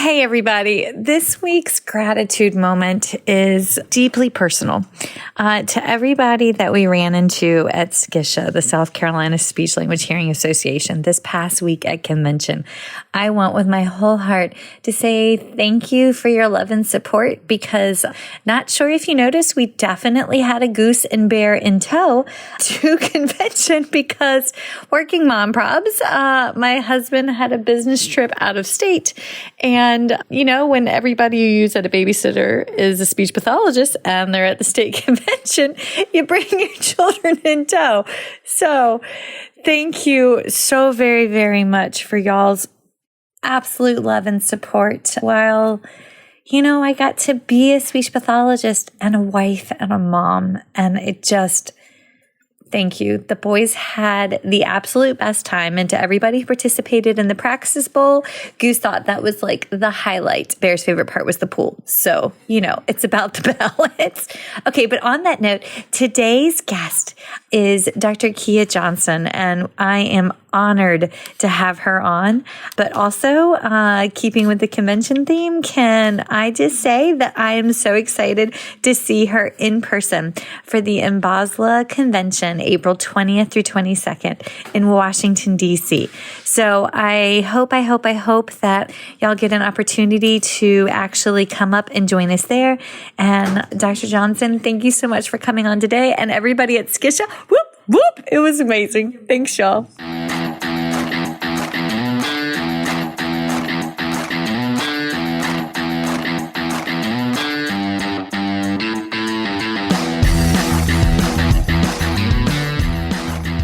Hey, everybody. This week's gratitude moment is deeply personal. To everybody that we ran into at SCISHA, the South Carolina Speech Language Hearing Association, this past week at convention, I want with my whole heart to say thank you for your love and support, because not sure if you noticed, we definitely had a goose and bear in tow to convention because working mom probs, my husband had a business trip out of state. And, you know, when everybody you use at a babysitter is a speech pathologist and they're at the state convention, you bring your children in tow. So thank you so very, very much for y'all's absolute love and support while, you know, I got to be a speech pathologist and a wife and a mom. And it just... Thank you. The boys had the absolute best time. And to everybody who participated in the Praxis Bowl, Goose thought that was like the highlight. Bear's favorite part was the pool. So, you know, it's about the balance. Okay, but on that note, today's guest is Dr. Kia Johnson, and I am honored to have her on. But also, keeping with the convention theme, can I just say that I am so excited to see her in person for the NBASLH convention, April 20th through 22nd in Washington, D.C. So I hope that y'all get an opportunity to actually come up and join us there. And Dr. Johnson, thank you so much for coming on today. And everybody at SCISHA, whoop, whoop, it was amazing. Thanks, y'all.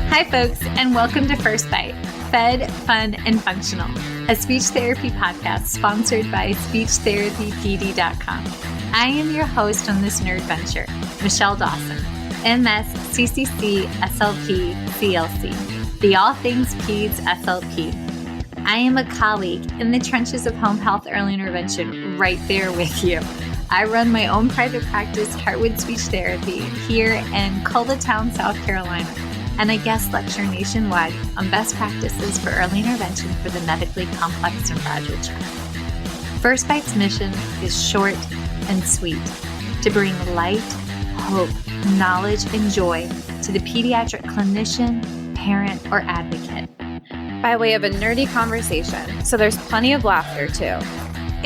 Hi, folks, and welcome to First Bite, Fed, Fun, and Functional, a speech therapy podcast sponsored by SpeechTherapyPD.com. I am your host on this nerd venture, Michelle Dawson, MS, CCC-SLP, CLC, the All Things Peds SLP. I am a colleague in the trenches of home health early intervention right there with you. I run my own private practice, Heartwood Speech Therapy, here in Coletown, South Carolina, and I guest lecture nationwide on best practices for early intervention for the medically complex and fragile child. First Bite's mission is short and sweet, to bring light, hope, knowledge, and joy to the pediatric clinician, parent, or advocate. By way of a nerdy conversation, so there's plenty of laughter too.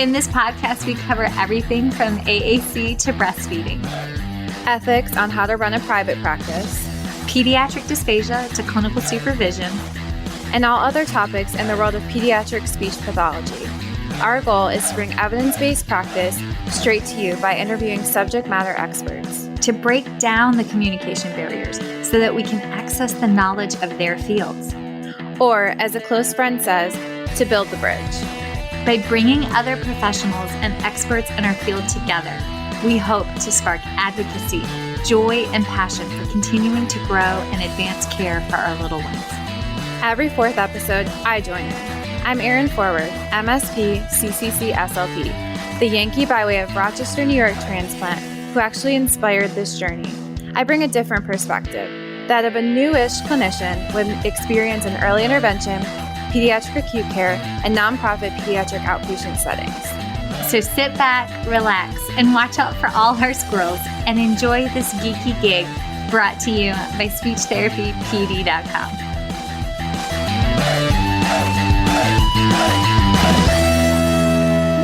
In this podcast, we cover everything from AAC to breastfeeding, ethics on how to run a private practice, pediatric dysphagia to clinical supervision, and all other topics in the world of pediatric speech pathology. Our goal is to bring evidence-based practice straight to you by interviewing subject matter experts, to break down the communication barriers so that we can access the knowledge of their fields. Or, as a close friend says, to build the bridge. By bringing other professionals and experts in our field together, we hope to spark advocacy, joy, and passion for continuing to grow and advance care for our little ones. Every fourth episode, I join in. I'm Erin Forward, MSP, CCC-SLP, the Yankee by way of Rochester, New York transplant who actually inspired this journey. I bring a different perspective, that of a newish clinician with experience in early intervention, pediatric acute care, and nonprofit pediatric outpatient settings. So sit back, relax, and watch out for all our squirrels and enjoy this geeky gig brought to you by SpeechTherapyPD.com.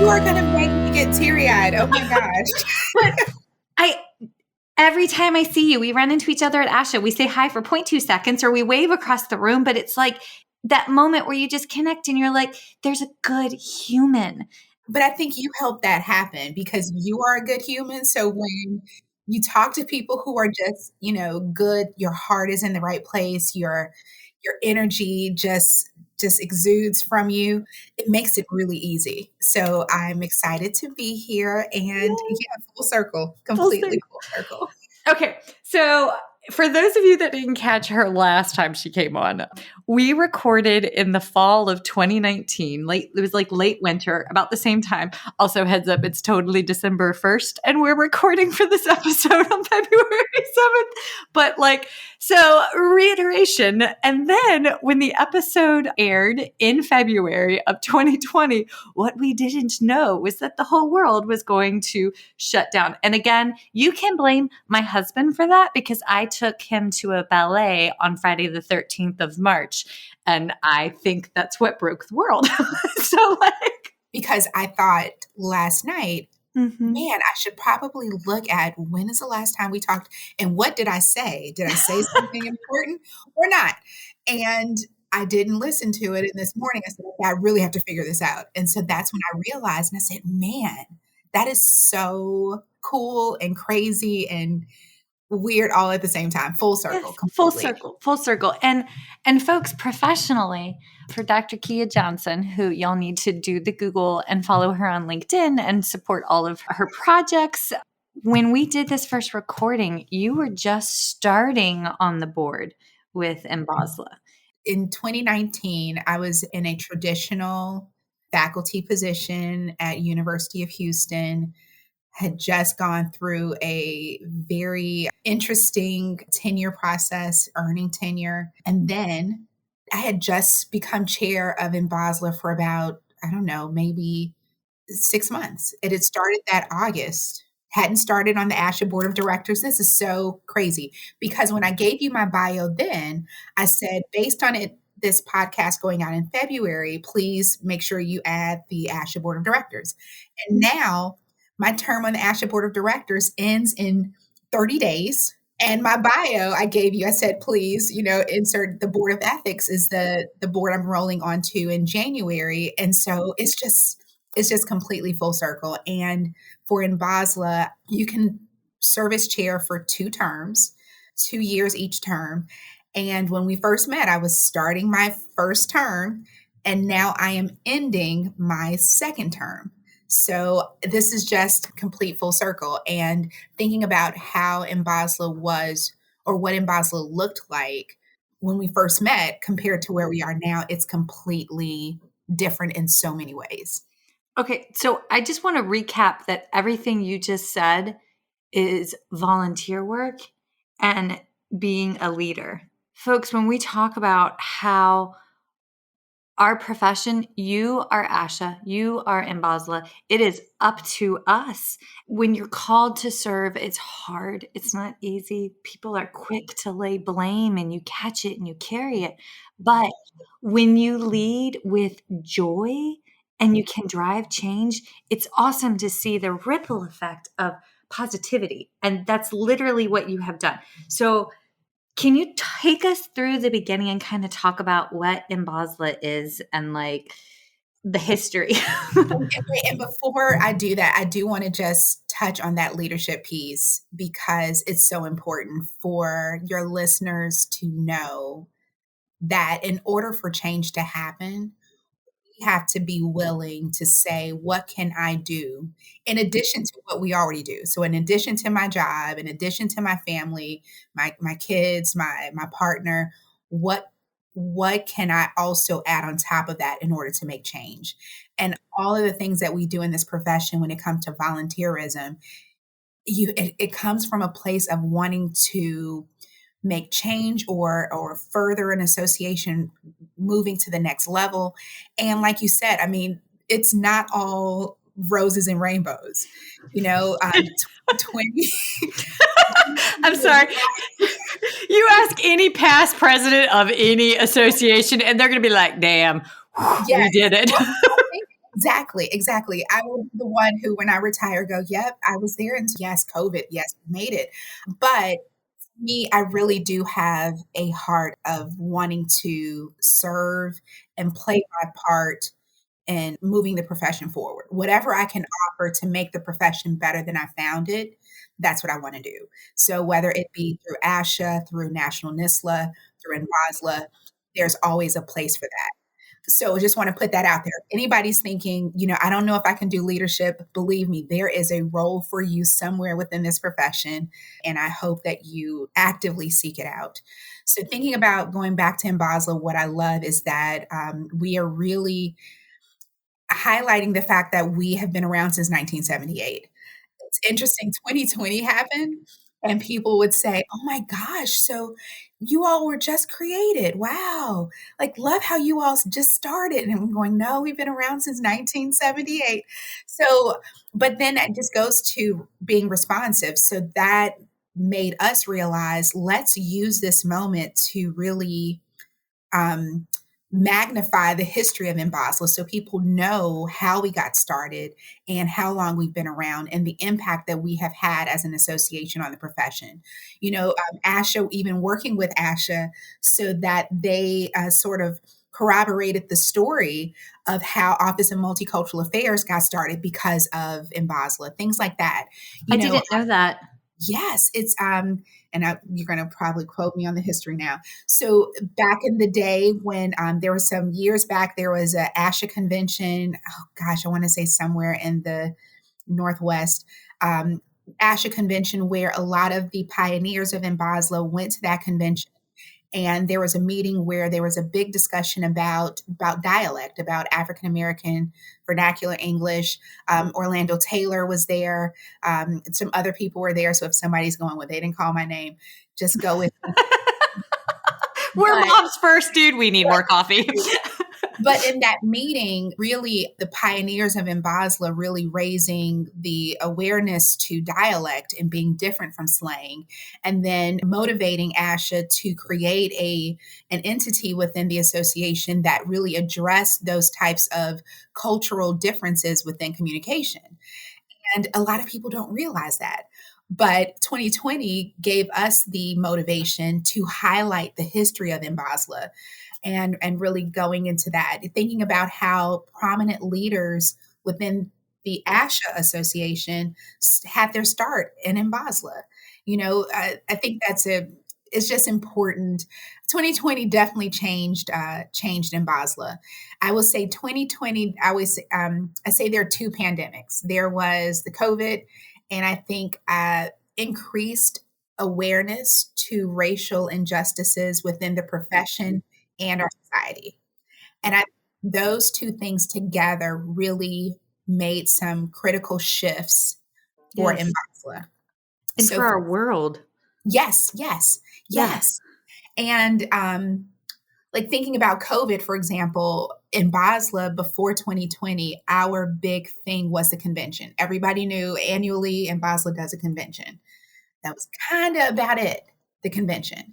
You are going to make me get teary-eyed. Oh my gosh. Every time I see you, we run into each other at ASHA. We say hi for 0.2 seconds or we wave across the room, but it's like that moment where you just connect and you're like, there's a good human. But I think you helped that happen because you are a good human. So when you talk to people who are just, you know, good, your heart is in the right place, your energy just exudes from you, it makes it really easy. So I'm excited to be here and full circle, completely full circle. Okay. So For those of you that didn't catch her last time she came on, we recorded in the fall of 2019. It was like late winter, about the same time. Also, heads up, it's totally December 1st, and we're recording for this episode on February 7th. But so reiteration. And then when the episode aired in February of 2020, what we didn't know was that the whole world was going to shut down. And again, you can blame my husband for that because I took him to a ballet on Friday the 13th of March. And I think that's what broke the world. So because I thought last night, man, I should probably look at when is the last time we talked and what did I say? Did I say something important or not? And I didn't listen to it. And this morning I said, okay, I really have to figure this out. And so that's when I realized and I said, man, that is so cool and crazy and weird all at the same time. Full circle. Yes, full circle. And folks, professionally, for Dr. Kia Johnson, who y'all need to do the Google and follow her on LinkedIn and support all of her projects. When we did this first recording, you were just starting on the board with NBASLH. In 2019, I was in a traditional faculty position at University of Houston, had just gone through a very interesting tenure process, earning tenure. And then I had just become chair of NBASLH for about, I don't know, maybe 6 months. It had started that August, hadn't started on the ASHA Board of Directors. This is so crazy because when I gave you my bio then, I said, based on this podcast going out in February, please make sure you add the ASHA Board of Directors. And now my term on the ASHA Board of Directors ends in 30 days. And my bio I gave you, I said, please, insert the Board of Ethics is the board I'm rolling onto in January. And so it's just completely full circle. And for NBASLH, you can serve as chair for 2 terms, 2 years each term. And when we first met, I was starting my first term, and now I am ending my second term. So this is just complete full circle. And thinking about how NBASLH was or what NBASLH looked like when we first met compared to where we are now, it's completely different in so many ways. Okay, so I just want to recap that everything you just said is volunteer work and being a leader. Folks, when we talk about how our profession, you are ASHA, you are NBASLH, it is up to us. When you're called to serve, it's hard. It's not easy. People are quick to lay blame and you catch it and you carry it. But when you lead with joy and you can drive change, it's awesome to see the ripple effect of positivity. And that's literally what you have done. So can you take us through the beginning and kind of talk about what NBASLH is and the history? And before I do that, I do want to just touch on that leadership piece because it's so important for your listeners to know that in order for change to happen, we have to be willing to say, what can I do in addition to what we already do? So in addition to my job, in addition to my family, my kids, my partner, what can I also add on top of that in order to make change? And all of the things that we do in this profession when it comes to volunteerism, it comes from a place of wanting to make change or further an association moving to the next level. And like you said, I mean, it's not all roses and rainbows, 20. I'm sorry. You ask any past president of any association and they're going to be like, damn, we did it. Exactly. I was the one who, when I retire, go, yep, I was there. And yes, COVID, yes, we made it. But me, I really do have a heart of wanting to serve and play my part in moving the profession forward. Whatever I can offer to make the profession better than I found it, that's what I want to do. So whether it be through ASHA, through National NISLA, through NBASLH, there's always a place for that. So I just want to put that out there. Anybody's thinking, I don't know if I can do leadership. Believe me, there is a role for you somewhere within this profession. And I hope that you actively seek it out. So thinking about going back to NBASLH, what I love is that we are really highlighting the fact that we have been around since 1978. It's interesting, 2020 happened and people would say, oh my gosh, so you all were just created. Wow. Like, love how you all just started. And I'm going, no, we've been around since 1978. So, but then it just goes to being responsive. So that made us realize, let's use this moment to really magnify the history of NBASLH so people know how we got started and how long we've been around and the impact that we have had as an association on the profession. ASHA, even working with ASHA so that they sort of corroborated the story of how Office of Multicultural Affairs got started because of NBASLH, things like that. I didn't know that. Yes, it's you're going to probably quote me on the history now. So back in the day when there was some years back, there was a ASHA convention. Oh gosh, I want to say somewhere in the Northwest, ASHA convention where a lot of the pioneers of NBASLH went to that convention. And there was a meeting where there was a big discussion about dialect, about African American vernacular English. Orlando Taylor was there. Some other people were there. So if somebody's going, well, they didn't call my name, just go with me. We're moms first, dude. We need more coffee. But in that meeting, really, the pioneers of NBASLH really raising the awareness to dialect and being different from slang, and then motivating ASHA to create an entity within the association that really addressed those types of cultural differences within communication. And a lot of people don't realize that. But 2020 gave us the motivation to highlight the history of NBASLH. And really going into that, thinking about how prominent leaders within the ASHA Association had their start in NBASLH. I think it's just important. 2020 definitely changed NBASLH. I will say 2020, I say there are two pandemics. There was the COVID, and I think increased awareness to racial injustices within the profession and our society. And those two things together really made some critical shifts for NBASLH. And for our world. Yes. And like thinking about COVID, for example, in NBASLH before 2020, our big thing was the convention. Everybody knew annually NBASLH does a convention. That was kind of about it, the convention.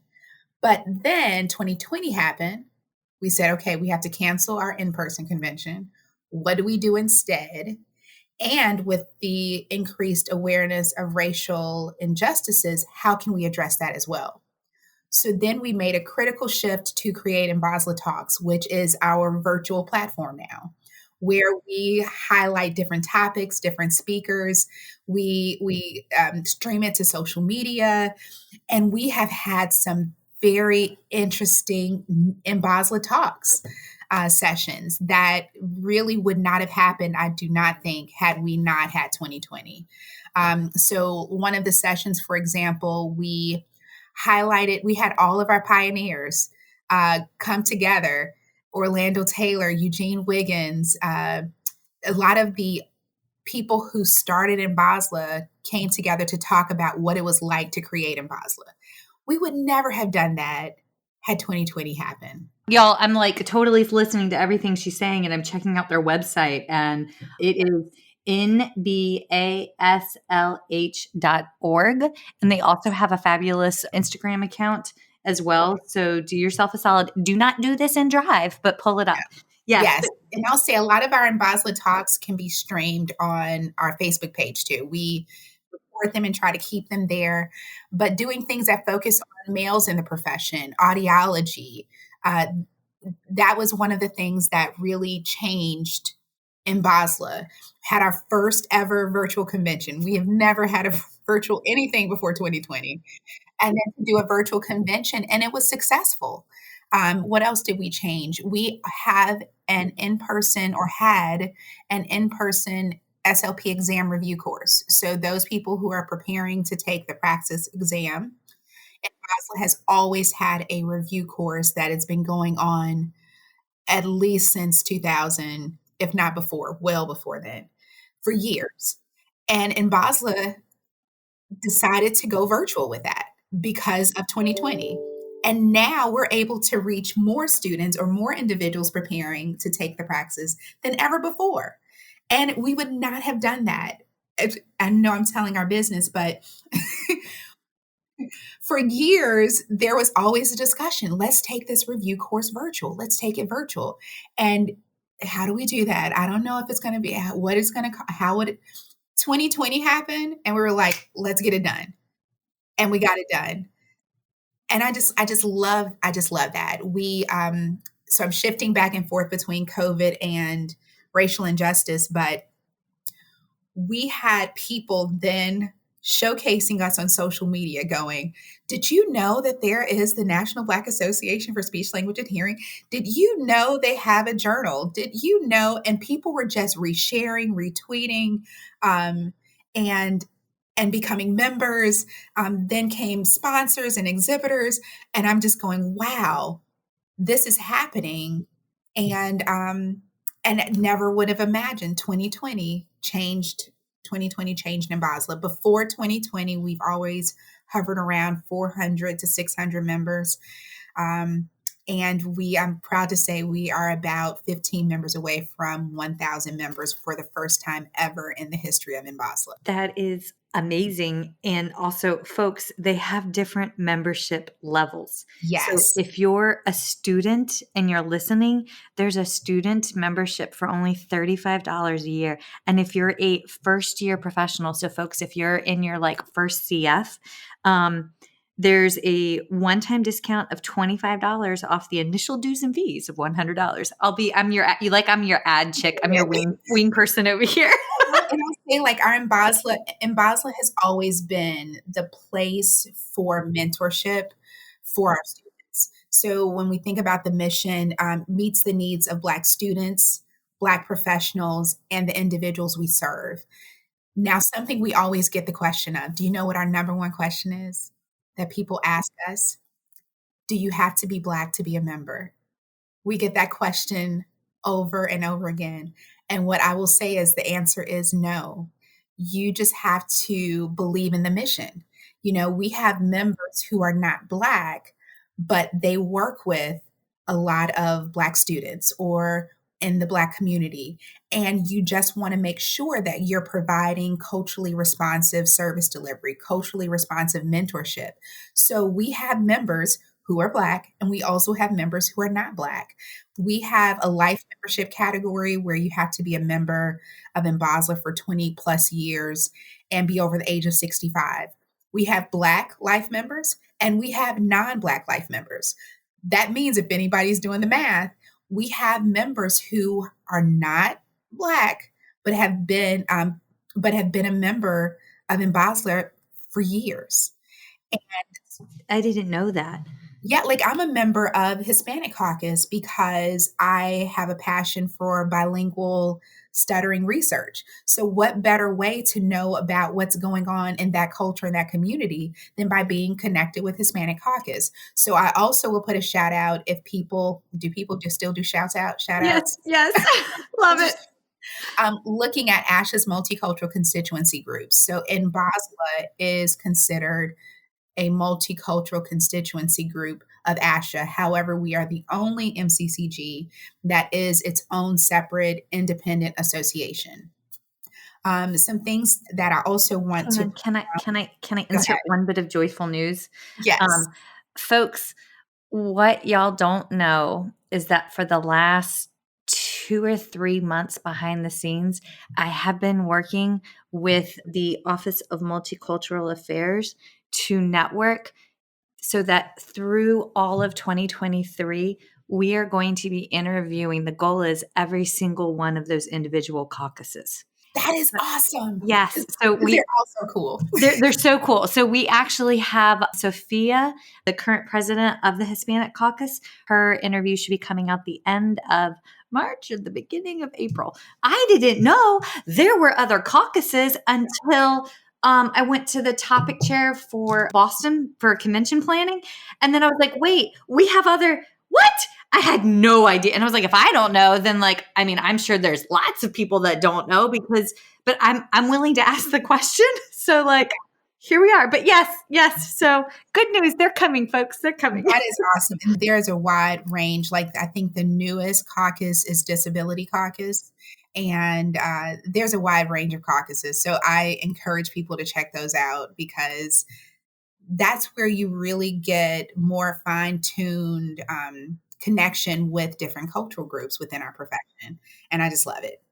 But then 2020 happened. We said, okay, we have to cancel our in-person convention. What do we do instead? And with the increased awareness of racial injustices, how can we address that as well? So then we made a critical shift to create NBASLH Talks, which is our virtual platform now, where we highlight different topics, different speakers. We stream it to social media, and we have had some very interesting NBASLH Talks sessions that really would not have happened, I do not think, had we not had 2020. So one of the sessions, for example, we had all of our pioneers come together, Orlando Taylor, Eugene Wiggins, a lot of the people who started NBASLH came together to talk about what it was like to create NBASLH. We would never have done that had 2020 happened. Y'all, I'm like totally listening to everything she's saying, and I'm checking out their website, and it is NBASLH.org. And they also have a fabulous Instagram account as well. So do yourself a solid. Do not do this and drive, but pull it up. Yes. And I'll say a lot of our NBASLH Talks can be streamed on our Facebook page too. We record them and try to keep them there, but doing things that focus on males in the profession, audiology, that was one of the things that really changed NBASLH. Had our first ever virtual convention. We have never had a virtual anything before 2020. And then to do a virtual convention, and it was successful. What else did we change? We have an in-person or had an in-person SLP exam review course. So those people who are preparing to take the praxis exam, NBASLH has always had a review course that has been going on at least since 2000, if not before, well before then, for years. And NBASLH decided to go virtual with that because of 2020. And now we're able to reach more students or more individuals preparing to take the praxis than ever before. And we would not have done that. I know I'm telling our business, but for years, there was always a discussion. Let's take this review course virtual. Let's take it virtual. And how do we do that? I don't know if it's going to be, what it's going to, how would 2020 happen? And we were like, let's get it done. And we got it done. And I just love that. So I'm shifting back and forth between COVID and racial injustice, but we had people then showcasing us on social media going, did you know that there is the National Black Association for Speech, Language, and Hearing? Did you know they have a journal? Did you know? And people were just resharing, retweeting, and becoming members. Then came sponsors and exhibitors. And I'm just going, wow, this is happening. And never would have imagined 2020 changed NBASLH. Before 2020, we've always hovered around 400 to 600 members. And I'm proud to say we are about 15 members away from 1,000 members for the first time ever in the history of NBASLH. That is amazing. And also, folks, they have different membership levels. Yes. So if you're a student and you're listening, there's a student membership for only $35 a year. And if you're a first year professional, so folks, if you're in your first CF, there's a one-time discount of $25 off the initial dues and fees of $100. I'm your ad chick. I'm your wing person over here. And I was saying, our NBASLH has always been the place for mentorship for our students. So when we think about the mission, meets the needs of Black students, Black professionals, and the individuals we serve. Now, something we always get the question of, do you know what our number one question is that people ask us? Do you have to be Black to be a member? We get that question over and over again. And what I will say is the answer is no. You just have to believe in the mission. We have members who are not Black, but they work with a lot of Black students or in the Black community. And you just want to make sure that you're providing culturally responsive service delivery, culturally responsive mentorship. So we have members who are Black, and we also have members who are not Black. We have a life membership category where you have to be a member of NBASLH for 20 plus years and be over the age of 65. We have Black life members and we have non-Black life members. That means if anybody's doing the math, we have members who are not Black, but have been a member of NBASLH for years. And I didn't know that. Yeah, I'm a member of Hispanic Caucus because I have a passion for bilingual stuttering research. So what better way to know about what's going on in that culture and that community than by being connected with Hispanic Caucus? So I also will put a shout out if people just still do shout outs? Yes. Love it. Looking at ASHA's multicultural constituency groups. So NBASLH is considered a multicultural constituency group of ASHA. However, we are the only MCCG that is its own separate independent association. Some things that I also want to... Can I insert one bit of joyful news? Yes. Folks, what y'all don't know is that for the last 2 or 3 months behind the scenes, I have been working with the Office of Multicultural Affairs to network so that through all of 2023, we are going to be interviewing. The goal is every single one of those individual caucuses. That is awesome. Yes. So They're also cool. They're so cool. So we actually have Sophia, the current president of the Hispanic Caucus. Her interview should be coming out the end of March or the beginning of April. I didn't know there were other caucuses until I went to the topic chair for Boston for convention planning. And then I was like, wait, we have what? I had no idea. And I was like, if I don't know, then I'm sure there's lots of people that don't know but I'm willing to ask the question. So here we are. But yes. So good news. They're coming, folks. They're coming. That is awesome. And there's a wide range. I think the newest caucus is Disability Caucus. And there's a wide range of caucuses. So I encourage people to check those out because that's where you really get more fine-tuned connection with different cultural groups within our profession. And I just love it.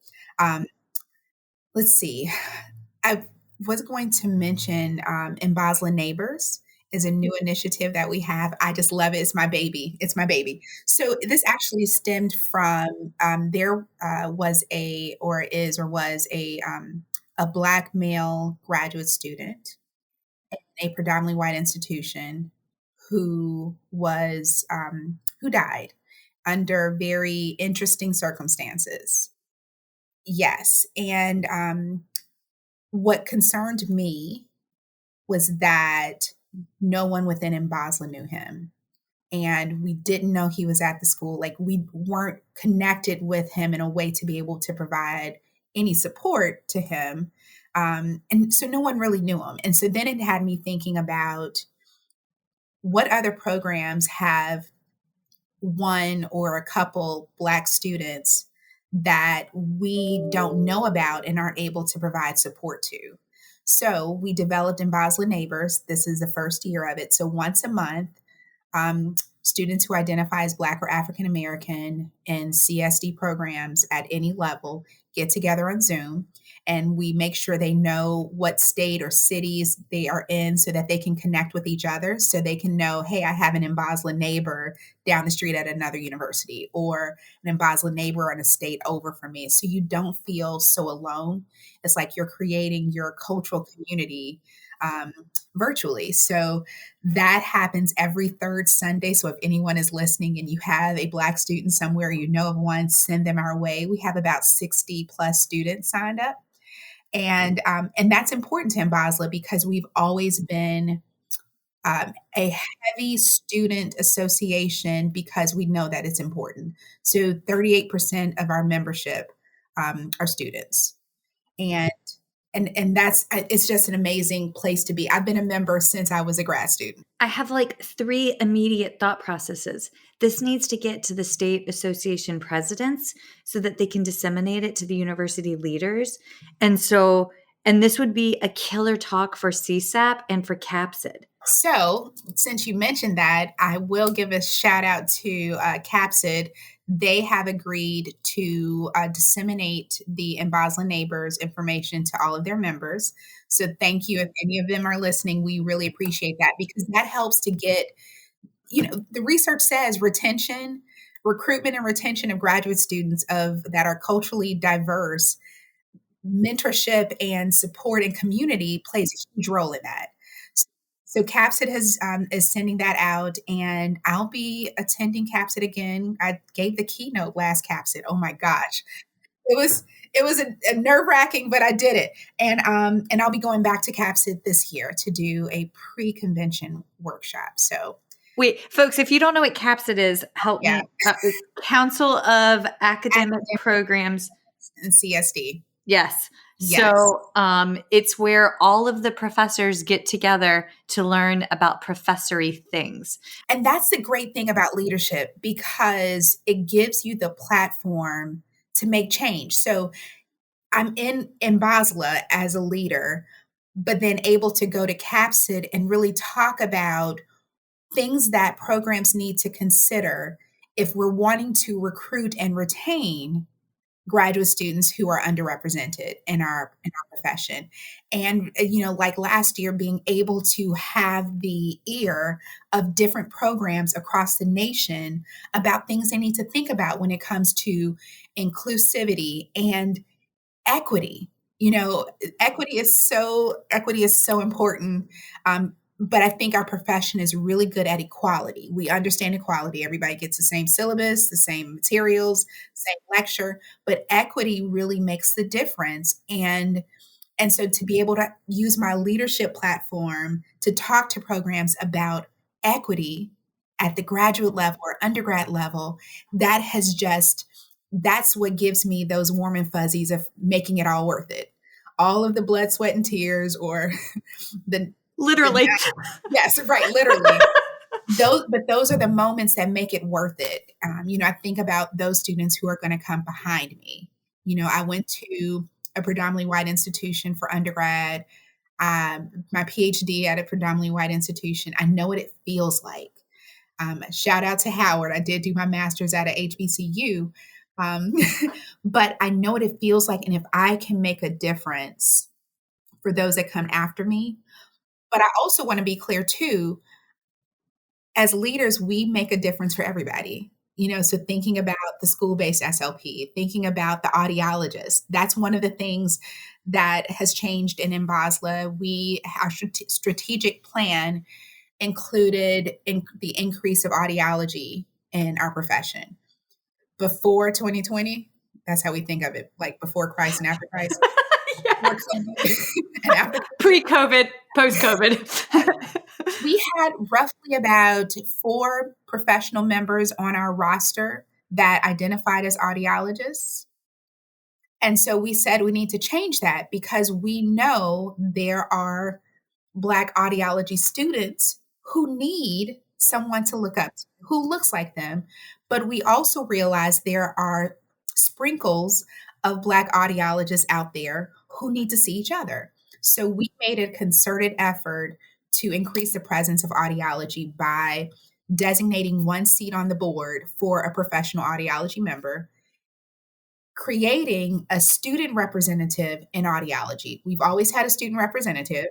Let's see. I was going to mention NBASLH Neighbors is a new initiative that we have. I just love it. It's my baby. So this actually stemmed from there was a Black male graduate student in a predominantly white institution who died under very interesting circumstances. Yes. And what concerned me was that no one within NBASLH knew him. And we didn't know he was at the school. We weren't connected with him in a way to be able to provide any support to him. And so no one really knew him. And so then it had me thinking about what other programs have one or a couple Black students that we don't know about and aren't able to provide support to. So we developed NBASLH Neighbors. This is the first year of it. So once a month, students who identify as Black or African American in CSD programs at any level get together on Zoom, and we make sure they know what state or cities they are in so that they can connect with each other, so they can know, hey, I have an NBASLH neighbor down the street at another university, or an NBASLH neighbor in a state over from me. So you don't feel so alone. It's like you're creating your cultural community virtually. So that happens every third Sunday. So if anyone is listening and you have a Black student somewhere, you know of one, send them our way. We have about 60 plus students signed up. And that's important to NBASLH because we've always been a heavy student association because we know that it's important. So 38% of our membership are students. And that's, it's just an amazing place to be. I've been a member since I was a grad student. I have 3 immediate thought processes. This needs to get to the state association presidents so that they can disseminate it to the university leaders. And this would be a killer talk for CSAP and for CAPSID. So since you mentioned that, I will give a shout out to CAPSID. They have agreed to disseminate the NBASLH Neighbors information to all of their members. So thank you. If any of them are listening, we really appreciate that because that helps to get, the research says recruitment and retention of graduate students that are culturally diverse, mentorship and support and community plays a huge role in that. So CAPSID is sending that out, and I'll be attending CAPSID again. I gave the keynote last CAPSID. Oh my gosh, it was a nerve-wracking, but I did it. And I'll be going back to CAPSID this year to do a pre-convention workshop. So wait, folks, if you don't know what CAPSID is, help me. Council of Academic Programs and CSD. Yes. So it's where all of the professors get together to learn about professory things. And that's the great thing about leadership because it gives you the platform to make change. So I'm in NBASLH as a leader, but then able to go to CAPSID and really talk about things that programs need to consider if we're wanting to recruit and retain graduate students who are underrepresented in our profession. And, like last year, being able to have the ear of different programs across the nation about things they need to think about when it comes to inclusivity and equity. Equity is so important. But I think our profession is really good at equality. We understand equality. Everybody gets the same syllabus, the same materials, same lecture, but equity really makes the difference. And so to be able to use my leadership platform to talk to programs about equity at the graduate level or undergrad level, that's what gives me those warm and fuzzies of making it all worth it. All of the blood, sweat, and tears, or the Literally. yes, right, literally. Those are the moments that make it worth it. I think about those students who are going to come behind me. I went to a predominantly white institution for undergrad, my PhD at a predominantly white institution. I know what it feels like. Shout out to Howard. I did do my master's at a HBCU, but I know what it feels like. And if I can make a difference for those that come after me, but I also want to be clear too, as leaders, we make a difference for everybody. So thinking about the school-based SLP, thinking about the audiologist, that's one of the things that has changed in NBASLH. Our strategic plan included the increase of audiology in our profession. Before 2020, that's how we think of it, like before Christ and after Christ. Yeah. And after Pre-COVID, post-COVID. We had roughly about 4 professional members on our roster that identified as audiologists. And so we said we need to change that because we know there are Black audiology students who need someone to look up to, who looks like them. But we also realize there are sprinkles of Black audiologists out there who need to see each other. So we made a concerted effort to increase the presence of audiology by designating 1 seat on the board for a professional audiology member, creating a student representative in audiology. We've always had a student representative,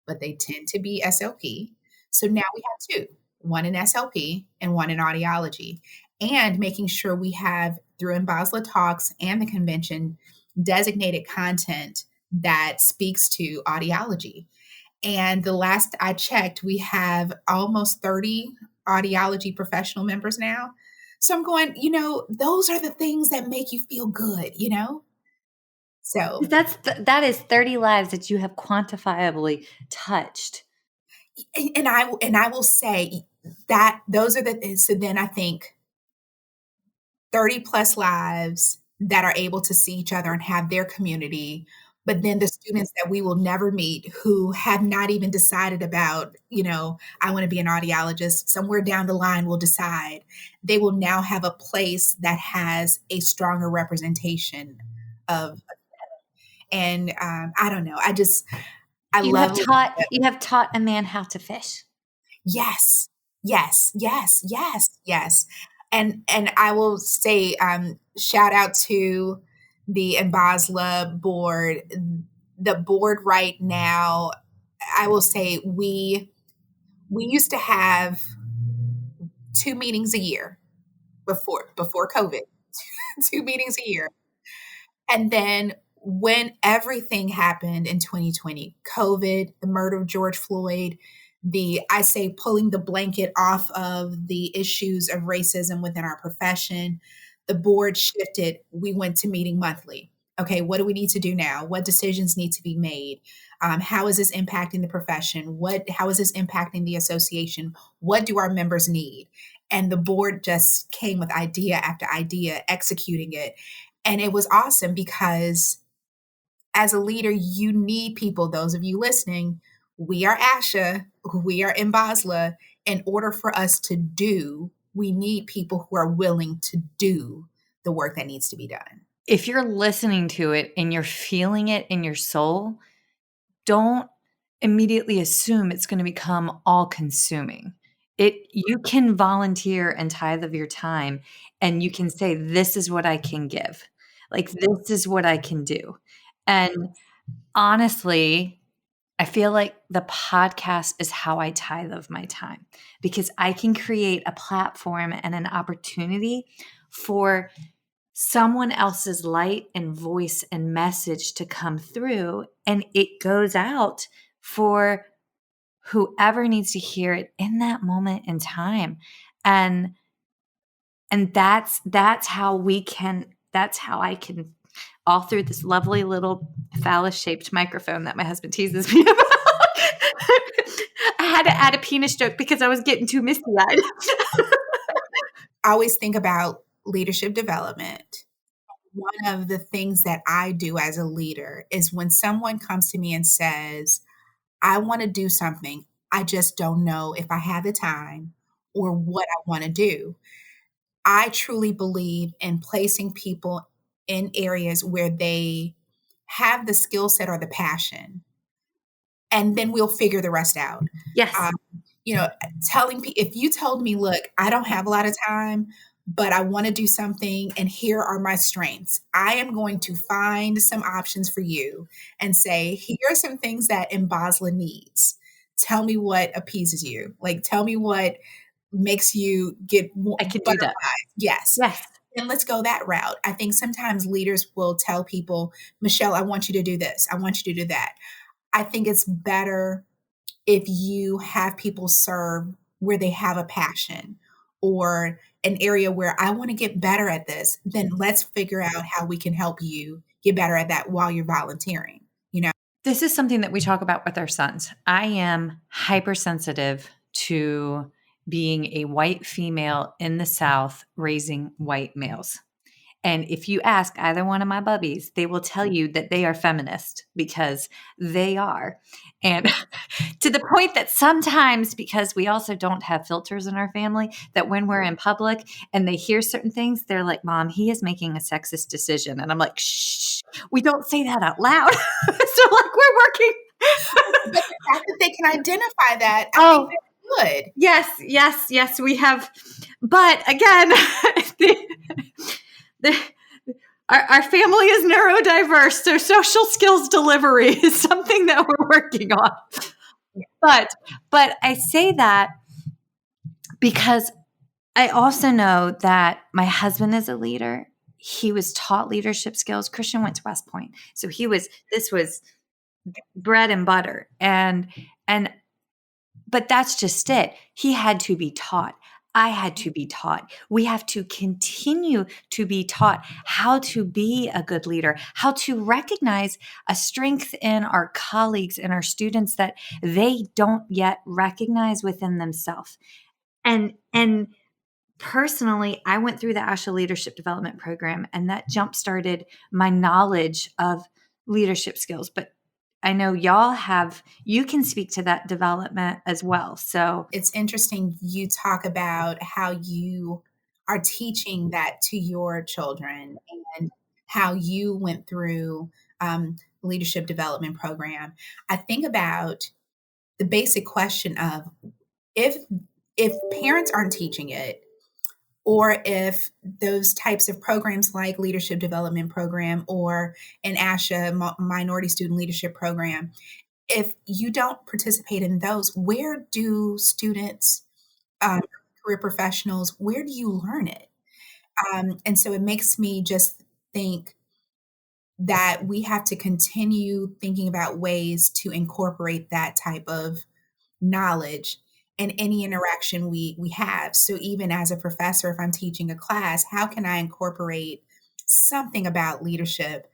but they tend to be SLP. So now we have 2, one in SLP and one in audiology, and making sure we have, through NBASLH Talks and the convention, designated content that speaks to audiology. And the last I checked, we have almost 30 audiology professional members now. So I'm going, those are the things that make you feel good, So that is 30 lives that you have quantifiably touched. And I will say that those are so then I think 30 plus lives that are able to see each other and have their community. But then the students that we will never meet who have not even decided about, I want to be an audiologist, somewhere down the line will decide. They will now have a place that has a stronger representation of, and I don't know. You have taught a man how to fish. Yes. And I will say, shout out to the NBASLH board. The board right now, I will say we used to have 2 meetings a year before COVID, 2 meetings a year. And then when everything happened in 2020, COVID, the murder of George Floyd, pulling the blanket off of the issues of racism within our profession, the board shifted. We went to meeting monthly. Okay, what do we need to do now? What decisions need to be made? How is this impacting the profession? How is this impacting the association? What do our members need? And the board just came with idea after idea, executing it. And it was awesome because as a leader, you need people, those of you listening, we are ASHA, we are NBASLH. In order for us to do, we need people who are willing to do the work that needs to be done. If you're listening to it and you're feeling it in your soul, don't immediately assume it's going to become all-consuming. You can volunteer and tithe of your time, and you can say, this is what I can give. Like, this is what I can do. And honestly, I feel like the podcast is how I tithe of my time, because I can create a platform and an opportunity for someone else's light and voice and message to come through, and it goes out for whoever needs to hear it in that moment in time. And that's how I can, all through this lovely little phallus-shaped microphone that my husband teases me about. I had to add a penis joke because I was getting too misty-eyed. I always think about leadership development. One of the things that I do as a leader is when someone comes to me and says, I want to do something, I just don't know if I have the time or what I want to do. I truly believe in placing people in areas where they have the skill set or the passion, and then we'll figure the rest out. Yes. Telling people, if you told me, look, I don't have a lot of time, but I want to do something, and here are my strengths, I am going to find some options for you and say, here are some things that NBASLH needs. Tell me what appeases you. Like, tell me what makes you get I can butterflies. do that. Yes. And let's go that route. I think sometimes leaders will tell people, Michelle, I want you to do this. I want you to do that. I think it's better if you have people serve where they have a passion or an area where I want to get better at this, then let's figure out how we can help you get better at that while you're volunteering. This is something that we talk about with our sons. I am hypersensitive to being a white female in the South raising white males. And if you ask either one of my bubbies, they will tell you that they are feminist, because they are. And to the point that sometimes, because we also don't have filters in our family, that when we're in public and they hear certain things, they're like, Mom, he is making a sexist decision. And I'm like, shh, we don't say that out loud. So like, we're working. But the fact that they can identify that, I think that's good. Yes, we have. But again, our family is neurodiverse, so social skills delivery is something that we're working on. But I say that because I also know that my husband is a leader. He was taught leadership skills. Christian went to West Point, so this was bread and butter. But that's just it. He had to be taught. I had to be taught. We have to continue to be taught how to be a good leader, how to recognize a strength in our colleagues and our students that they don't yet recognize within themselves. And personally, I went through the ASHA Leadership Development Program, and that jump-started my knowledge of leadership skills. But I know you can speak to that development as well. So it's interesting you talk about how you are teaching that to your children and how you went through leadership development program. I think about the basic question of if parents aren't teaching it, or if those types of programs like leadership development program or an ASHA minority student leadership program, if you don't participate in those, where do students, career professionals, where do you learn it? And so it makes me just think that we have to continue thinking about ways to incorporate that type of knowledge in any interaction we have. So even as a professor, if I'm teaching a class, how can I incorporate something about leadership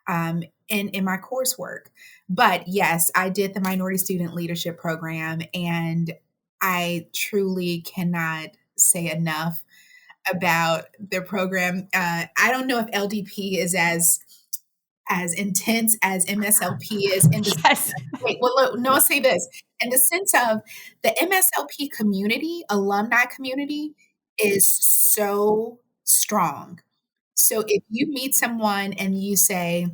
in my coursework? But yes, I did the Minority Student Leadership Program, and I truly cannot say enough about the program. I don't know if LDP is as intense as MSLP is in the yes. I'll say this. In the sense of the MSLP community, alumni community, is so strong. So if you meet someone and you say,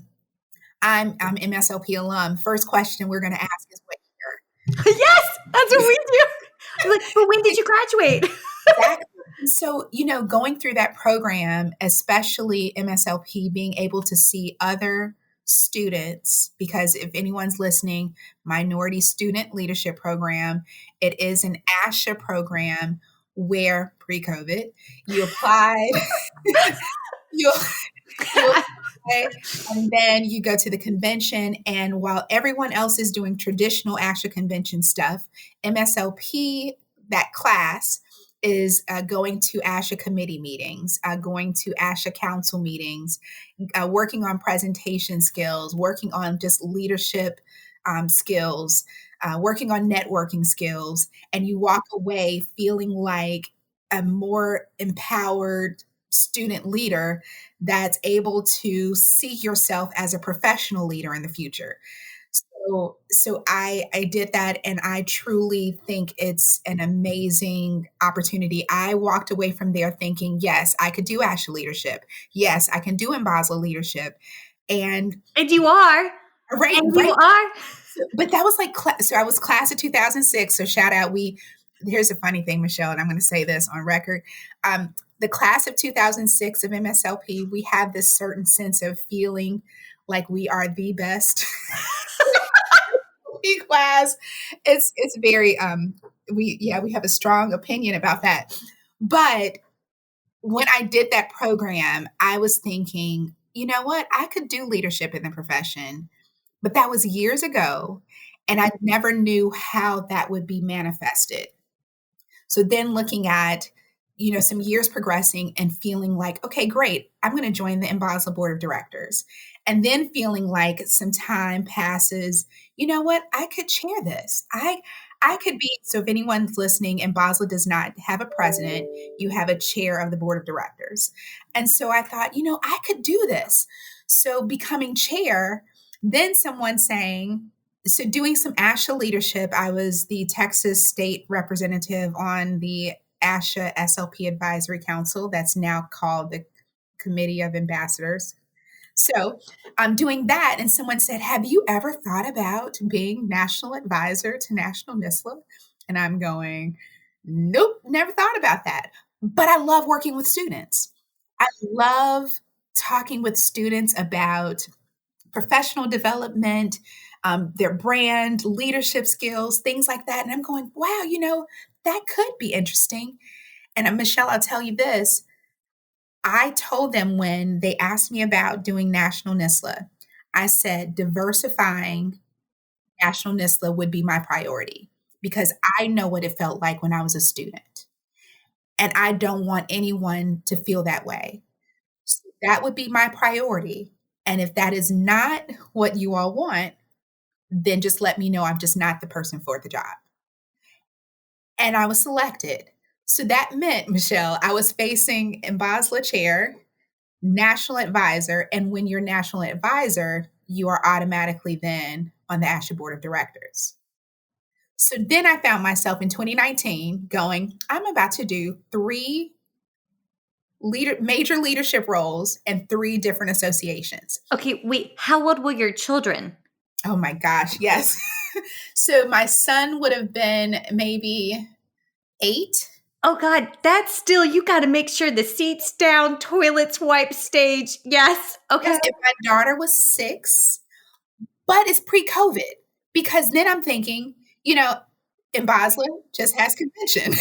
I'm MSLP alum, first question we're going to ask is what year? Yes, that's what we do. Like, but when did you graduate? Exactly. So, going through that program, especially MSLP, being able to see other students, because if anyone's listening, Minority Student Leadership Program, it is an ASHA program where pre-COVID, you applied. you'll, you'll apply, and then you go to the convention. And while everyone else is doing traditional ASHA convention stuff, MSLP, that class, is going to ASHA committee meetings, going to ASHA council meetings, working on presentation skills, working on just leadership skills, working on networking skills. And you walk away feeling like a more empowered student leader that's able to see yourself as a professional leader in the future. So I did that, and I truly think it's an amazing opportunity. I walked away from there thinking, yes, I could do ASHA leadership. Yes, I can do NBASLH leadership. And you are. right, And right. you are. But that was like, so I was class of 2006. So shout out. Here's a funny thing, Michelle, and I'm going to say this on record. The class of 2006 of MSLP, we have this certain sense of feeling like we are the best class. It's very, we have a strong opinion about that. But when I did that program, I was thinking, you know what? I could do leadership in the profession, but that was years ago. And I never knew how that would be manifested. So then looking at, some years progressing and feeling like, okay, great, I'm going to join the NBASLH Board of Directors. And then feeling like some time passes, you know what, I could chair this. I could be, so if anyone's listening, NBASLH does not have a president, you have a chair of the board of directors. And so I thought, I could do this. So becoming chair, then someone saying, so doing some ASHA leadership, I was the Texas state representative on the ASHA SLP Advisory Council, that's now called the Committee of Ambassadors. So I'm doing that, and someone said, have you ever thought about being national advisor to National NBASLH? And I'm going, nope, never thought about that. But I love working with students. I love talking with students about professional development, their brand, leadership skills, things like that. And I'm going, wow, that could be interesting. And Michelle, I'll tell you this. I told them when they asked me about doing National NBASLH, I said diversifying National NBASLH would be my priority because I know what it felt like when I was a student. And I don't want anyone to feel that way. So that would be my priority. And if that is not what you all want, then just let me know I'm just not the person for the job. And I was selected. So that meant, Michelle, I was facing NBASLH chair, national advisor, and when you're national advisor, you are automatically then on the ASHA Board of Directors. So then I found myself in 2019 going, I'm about to do 3 major leadership roles and 3 different associations. Okay, wait, how old were your children? Oh my gosh, yes. So my son would have been maybe 8. Oh God, that's still, you got to make sure the seat's down, toilets wiped, stage. Yes. Okay. Yes, and my daughter was 6, but it's pre-COVID because then I'm thinking, NBASLH just has convention.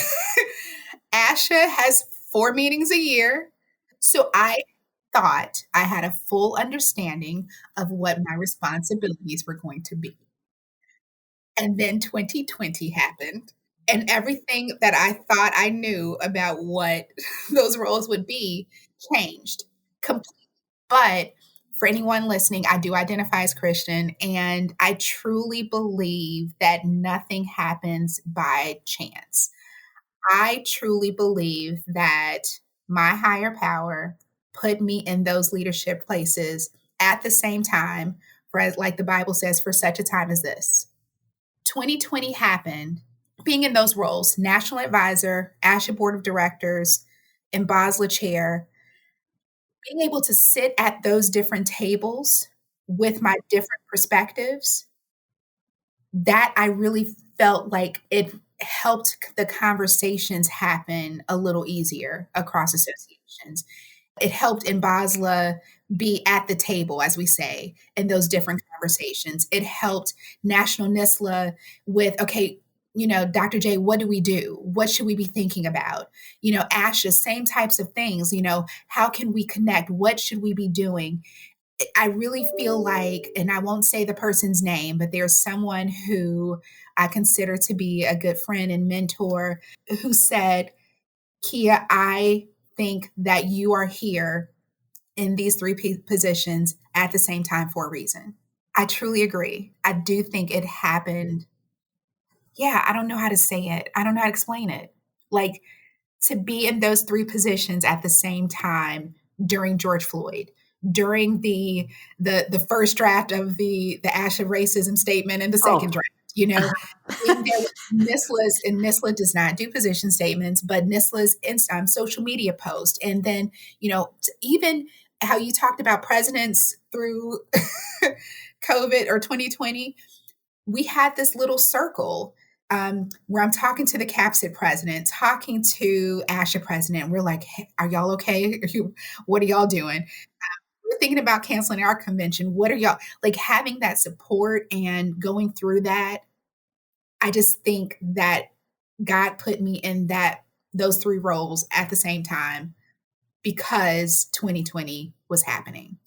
ASHA has 4 meetings a year. So I thought I had a full understanding of what my responsibilities were going to be. And then 2020 happened. And everything that I thought I knew about what those roles would be changed completely. But for anyone listening, I do identify as Christian, and I truly believe that nothing happens by chance. I truly believe that my higher power put me in those leadership places at the same time, for, like the Bible says, for such a time as this. 2020 happened. Being in those roles, national advisor, ASHA Board of Directors, NBASLH chair, being able to sit at those different tables with my different perspectives, that I really felt like it helped the conversations happen a little easier across associations. It helped NBASLH be at the table, as we say, in those different conversations. It helped National NBASLH with, okay, Dr. J, what do we do? What should we be thinking about? ASHA, same types of things. How can we connect? What should we be doing? I really feel like, and I won't say the person's name, but there's someone who I consider to be a good friend and mentor who said, Kia, I think that you are here in these three positions at the same time for a reason. I truly agree. I do think it happened. Yeah, I don't know how to say it. I don't know how to explain it. Like, to be in those three positions at the same time during George Floyd, during the first draft of the ASHA racism statement and the second draft, being there with NISLA's, and NISLA does not do position statements, but NISLA's social media post. And then, even how you talked about presidents through COVID or 2020, we had this little circle where I'm talking to the CAPSID president, talking to ASHA president. We're like, hey, are y'all okay? What are y'all doing? We're thinking about canceling our convention. What are y'all, like, having that support and going through that? I just think that God put me in those three roles at the same time because 2020 was happening.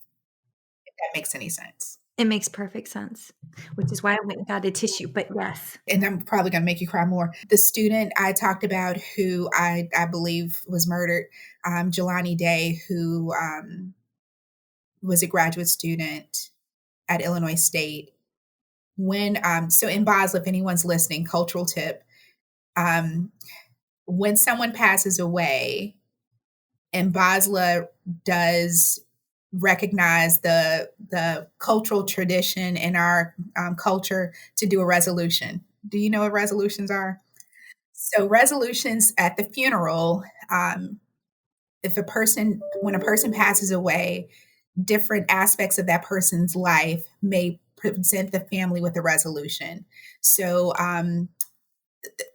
If that makes any sense. It makes perfect sense, which is why I went and got a tissue, but yes. And I'm probably going to make you cry more. The student I talked about who I believe was murdered, Jelani Day, who was a graduate student at Illinois State. So in BASLH, if anyone's listening, cultural tip, when someone passes away, and BASLH does recognize the cultural tradition in our culture to do a resolution. Do you know what resolutions are? So resolutions at the funeral, when a person passes away, different aspects of that person's life may present the family with a resolution. So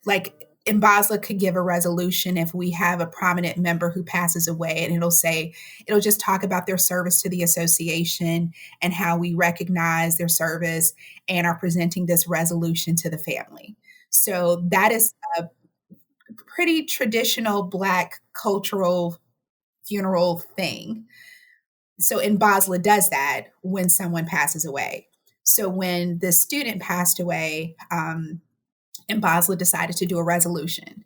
like NBASLH could give a resolution if we have a prominent member who passes away, and it'll just talk about their service to the association and how we recognize their service and are presenting this resolution to the family. So that is a pretty traditional Black cultural funeral thing. So NBASLH does that when someone passes away. So when the student passed away, NBASLH decided to do a resolution.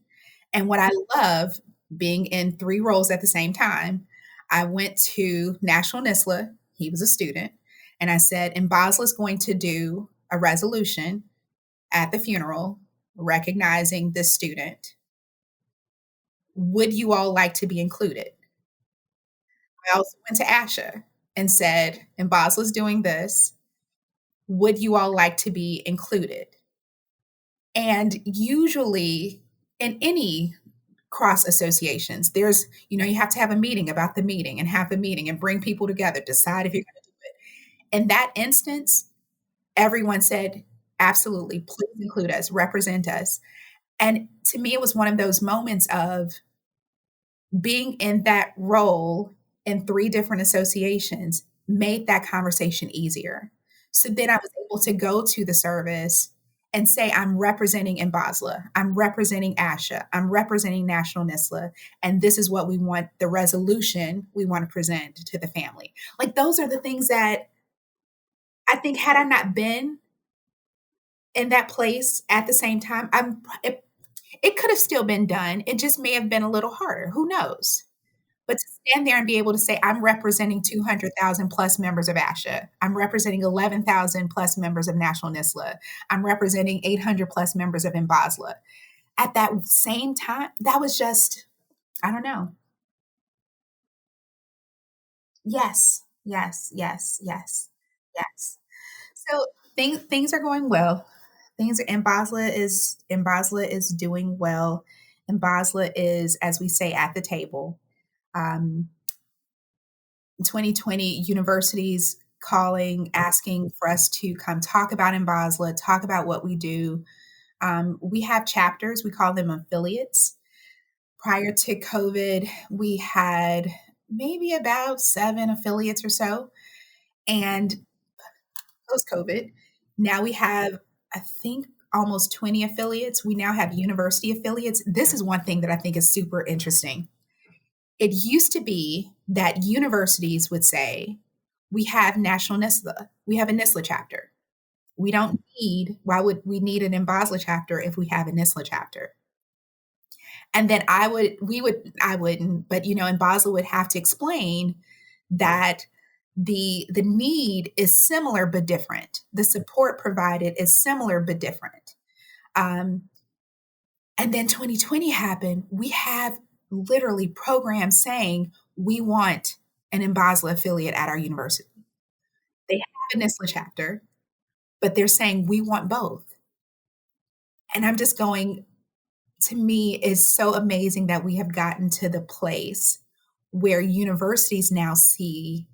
And what I love, being in three roles at the same time, I went to National NISLA. He was a student. And I said, NBASLH is going to do a resolution at the funeral recognizing this student. Would you all like to be included? I also went to ASHA and said, NBASLH is doing this. Would you all like to be included? And usually in any cross associations, there's, you have to have a meeting about the meeting and have the meeting and bring people together, decide if you're going to do it. In that instance, everyone said, absolutely, please include us, represent us. And to me, it was one of those moments of being in that role in three different associations made that conversation easier. So then I was able to go to the service and say, I'm representing NBASLH, I'm representing ASHA, I'm representing National NISLA, and this is what we want, the resolution we want to present to the family. Like, those are the things that I think, had I not been in that place at the same time, it could have still been done. It just may have been a little harder. Who knows? But to stand there and be able to say, I'm representing 200,000 plus members of ASHA. I'm representing 11,000 plus members of National NISLA. I'm representing 800 plus members of NBASLH. At that same time, that was just, I don't know. Yes, yes, yes, yes, yes. So things are going well. NBASLH is doing well. NBASLH is, as we say, at the table. 2020 universities calling, asking for us to come talk about NBASLH, talk about what we do. We have chapters, we call them affiliates. Prior to COVID, we had maybe about 7 affiliates or so. And post-COVID, now we have, I think, almost 20 affiliates. We now have university affiliates. This is one thing that I think is super interesting. It used to be that universities would say, we have National NBASLH. We have a NBASLH chapter. We don't need, why would we need an NBASLH chapter if we have a NBASLH chapter? And then I wouldn't, but NBASLH would have to explain that the need is similar but different. The support provided is similar but different. And then 2020 happened. We have literally programs saying we want an NBASLH affiliate at our university. They have a NBASLH chapter, but they're saying we want both. And I'm just going, to me, is so amazing that we have gotten to the place where universities now see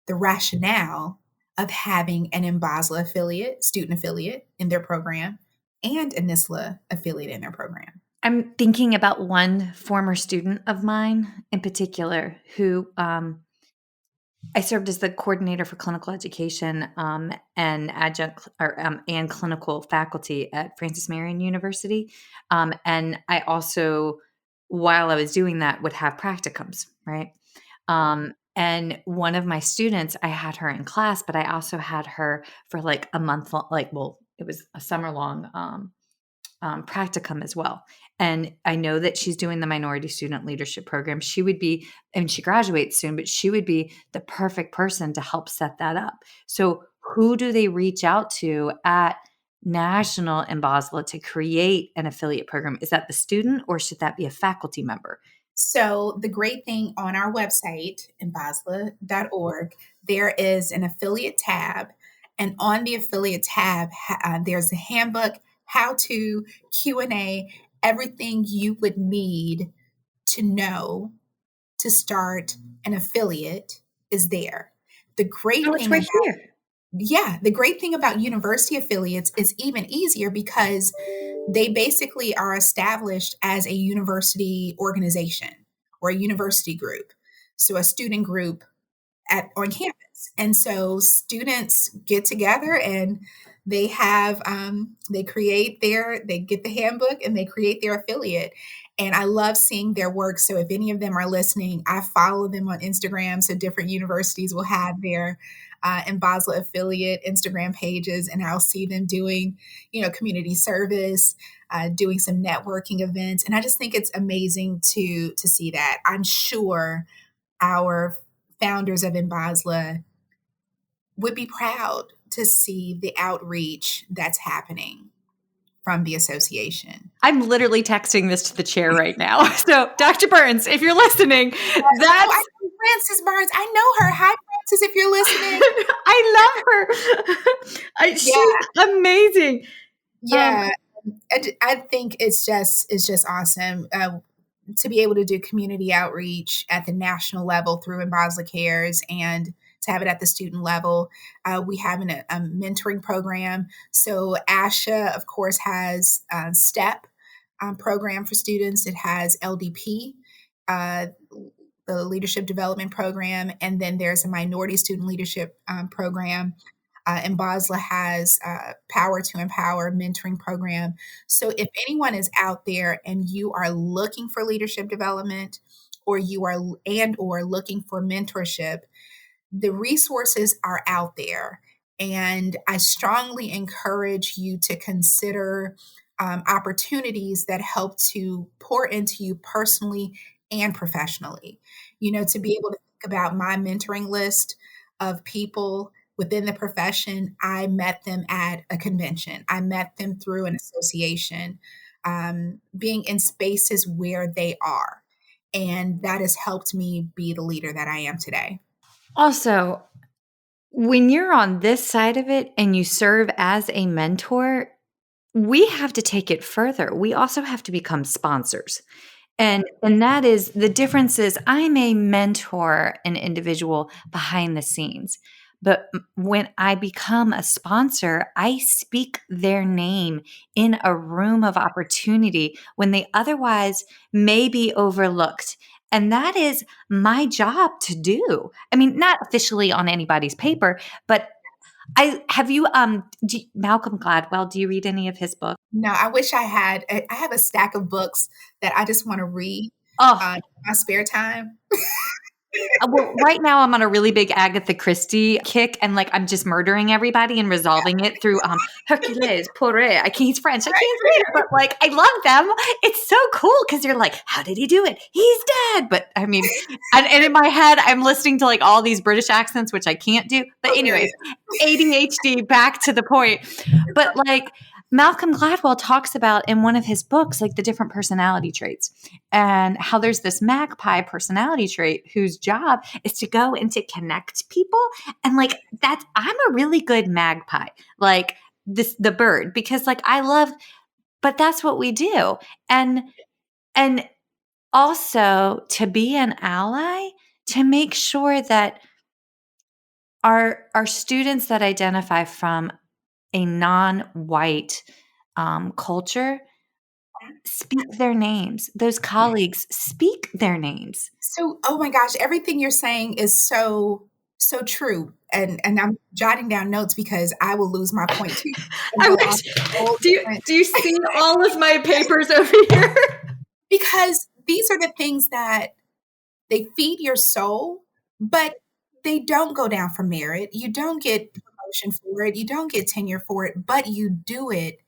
the rationale of having an NBASLH affiliate, student affiliate in their program, and a NBASLH affiliate in their program. I'm thinking about one former student of mine in particular who I served as the coordinator for clinical education and adjunct and clinical faculty at Francis Marion University. And I also, while I was doing that, would have practicums, right? And one of my students, I had her in class, but I also had her for like a month, it was a summer long practicum as well. And I know that she's doing the minority student leadership program. She would be, and she graduates soon, but she would be the perfect person to help set that up. So who do they reach out to at National NBASLH to create an affiliate program? Is that the student or should that be a faculty member? So the great thing on our website, nbaslah.org, there is an affiliate tab. And on the affiliate tab, there's a handbook, how-to, Q&A, everything you would need to know to start an affiliate is there. The great Oh, it's thing right about here. Yeah, the great thing about university affiliates is even easier because they basically are established as a university organization or a university group. So a student group on campus. And so students get together and they have, they get the handbook and they create their affiliate. And I love seeing their work. So if any of them are listening, I follow them on Instagram. So different universities will have their NBASLH affiliate Instagram pages, and I'll see them doing, community service, doing some networking events. And I just think it's amazing to see that. I'm sure our founders of NBASLH would be proud to see the outreach that's happening from the association. I'm literally texting this to the chair right now. So, Dr. Burns, if you're listening, I know Frances Burns. I know her. Hi, Frances, if you're listening. I love her. She's amazing. Yeah, I think it's just awesome to be able to do community outreach at the national level through NBASLH Cares and to have it at the student level. We have a mentoring program. So ASHA, of course, has a STEP program for students. It has LDP, the Leadership Development Program, and then there's a Minority Student Leadership Program. NBASLH has Power to Empower mentoring program. So if anyone is out there and you are looking for leadership development or looking for mentorship, the resources are out there. And I strongly encourage you to consider opportunities that help to pour into you personally and professionally. To be able to think about my mentoring list of people within the profession, I met them at a convention. I met them through an association, being in spaces where they are. And that has helped me be the leader that I am today. Also, when you're on this side of it and you serve as a mentor, we have to take it further. We also have to become sponsors. And that is the difference is I'm a mentor, an individual behind the scenes. But when I become a sponsor, I speak their name in a room of opportunity when they otherwise may be overlooked. And that is my job to do. I mean, not officially on anybody's paper, but Malcolm Gladwell, do you read any of his books? No, I wish I had. I have a stack of books that I just want to read Oh, in my spare time. well, right now I'm on a really big Agatha Christie kick, and like I'm just murdering everybody and resolving it through Hercules Poirot. He's French, I can't say it, but like I love them. It's so cool because you're like, how did he do it? He's dead. But I mean, and in my head, I'm listening to like all these British accents, which I can't do. But anyways, ADHD. Back to the point. But like Malcolm Gladwell talks about in one of his books, like the different personality traits and how there's this magpie personality trait whose job is to go and to connect people. And like I'm a really good magpie, like the bird, because like but that's what we do. And also to be an ally, to make sure that our students that identify from a non-white culture speak their names. Those colleagues speak their names. So, oh my gosh, everything you're saying is so true. And I'm jotting down notes because I will lose my point too. I wish. Do you see all of my papers over here? Because these are the things that they feed your soul, but they don't go down for merit. You don't get promotion for it. You don't get tenure for it, but you do it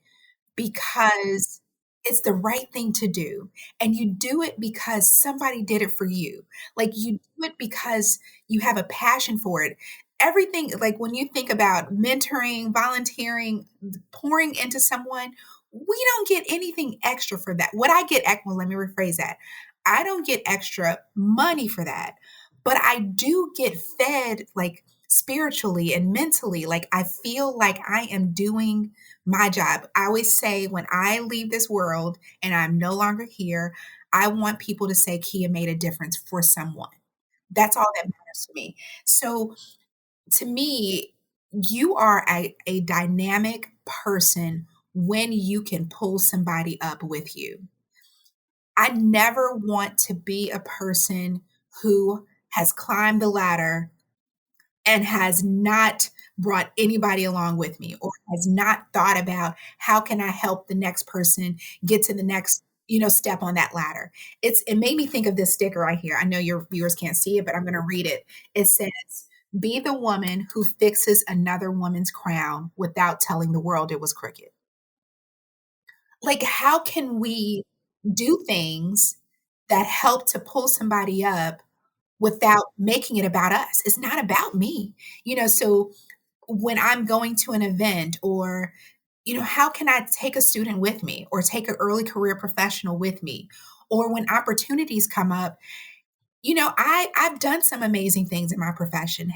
because it's the right thing to do. And you do it because somebody did it for you. Like you do it because you have a passion for it. Everything, like when you think about mentoring, volunteering, pouring into someone, we don't get anything extra for that. What I get, well, let me rephrase that. I don't get extra money for that, but I do get fed like spiritually and mentally. Like I feel like I am doing my job. I always say when I leave this world and I'm no longer here, I want people to say Kia made a difference for someone. That's all that matters to me. So to me, you are a dynamic person when you can pull somebody up with you. I never want to be a person who has climbed the ladder and has not brought anybody along with me or has not thought about how can I help the next person get to the next step on that ladder. It made me think of this sticker right here. I know your viewers can't see it, but I'm going to read it. It says, be the woman who fixes another woman's crown without telling the world it was crooked. Like, how can we do things that help to pull somebody up without making it about us? It's not about me. So when I'm going to an event or, how can I take a student with me or take an early career professional with me? Or when opportunities come up, I've done some amazing things in my profession.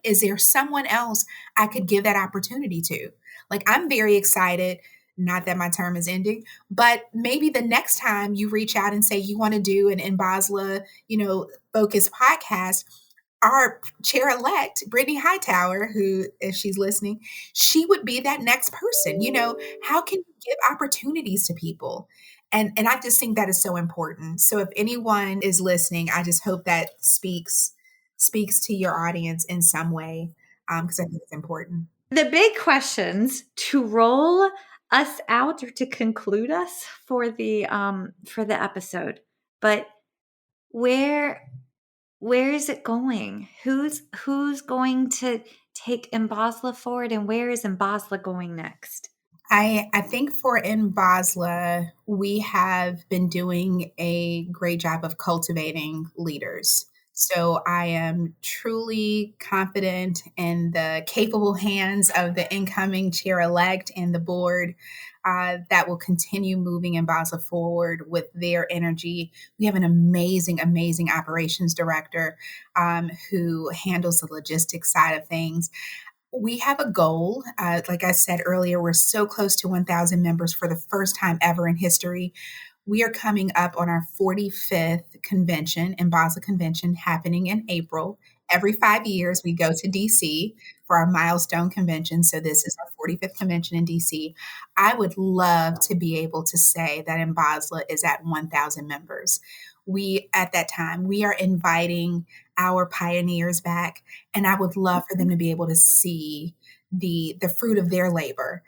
Is there someone else I could give that opportunity to? Like, I'm very excited, not that my term is ending, but maybe the next time you reach out and say you want to do an NBASLH, focused podcast, our chair-elect, Brittany Hightower, who, if she's listening, she would be that next person. How can you give opportunities to people? And I just think that is so important. So if anyone is listening, I just hope that speaks to your audience in some way, because I think it's important. The big questions to roll us out or to conclude us for the episode, but where is it going? Who's going to take NBASLH forward, and where is NBASLH going next? I think for NBASLH, we have been doing a great job of cultivating leaders. So I am truly confident in the capable hands of the incoming chair-elect and the board that will continue moving NBASLH forward with their energy. We have an amazing, amazing operations director who handles the logistics side of things. We have a goal. Like I said earlier, we're so close to 1,000 members for the first time ever in history. We are coming up on our 45th convention, NBASLH convention, happening in April. Every 5 years, we go to DC for our milestone convention. So this is our 45th convention in DC. I would love to be able to say that NBASLH is at 1,000 members. At that time, we are inviting our pioneers back, and I would love for them to be able to see the fruit of their labor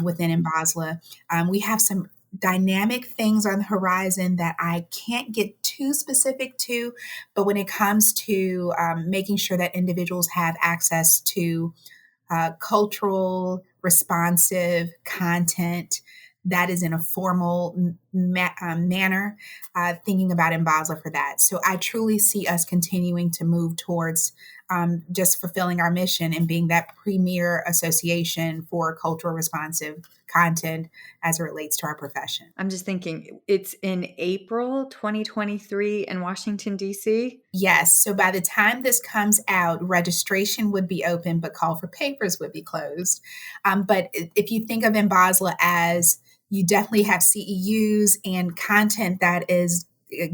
within NBASLH. We have some dynamic things on the horizon that I can't get too specific to, but when it comes to making sure that individuals have access to cultural, responsive content that is in a formal manner, thinking about NBASLH for that. So I truly see us continuing to move towards just fulfilling our mission and being that premier association for cultural responsive content as it relates to our profession. I'm just thinking it's in April 2023 in Washington, D.C. Yes. So by the time this comes out, registration would be open, but call for papers would be closed. But if you think of NBASLH as you definitely have CEUs and content that is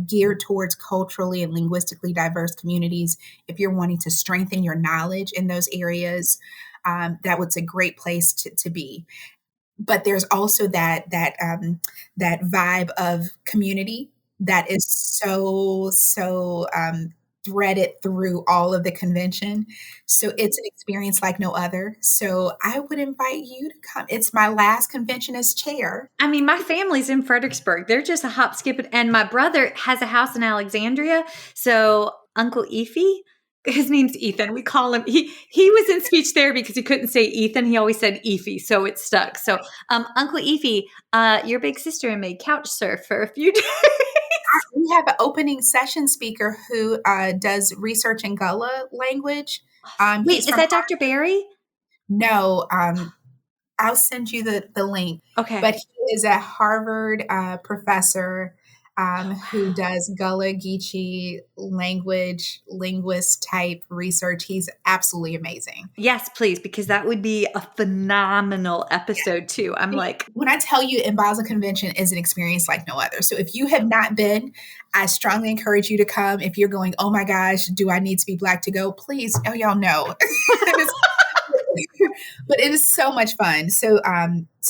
geared towards culturally and linguistically diverse communities, if you're wanting to strengthen your knowledge in those areas, that was a great place to be. But there's also that vibe of community that is so threaded through all of the convention. So it's an experience like no other. So I would invite you to come. It's my last convention as chair. I mean, my family's in Fredericksburg. They're just a hop, skip, and my brother has a house in Alexandria. So Uncle Efi, his name's Ethan. We call him, he was in speech therapy because he couldn't say Ethan. He always said Efi, so it stuck. So Uncle Efi, your big sister and me couch surf for a few days. We have an opening session speaker who does research in Gullah language. Wait, is that Dr. Barry? No, I'll send you the link. Okay. But he is a Harvard professor who does Gullah Geechee linguist type research. He's absolutely amazing. Yes, please, because that would be a phenomenal episode too. I'm like, when I tell you NBASLH Convention is an experience like no other. So if you have not been, I strongly encourage you to come. If you're going, oh my gosh, do I need to be Black to go? Please, y'all know. But it is so much fun. So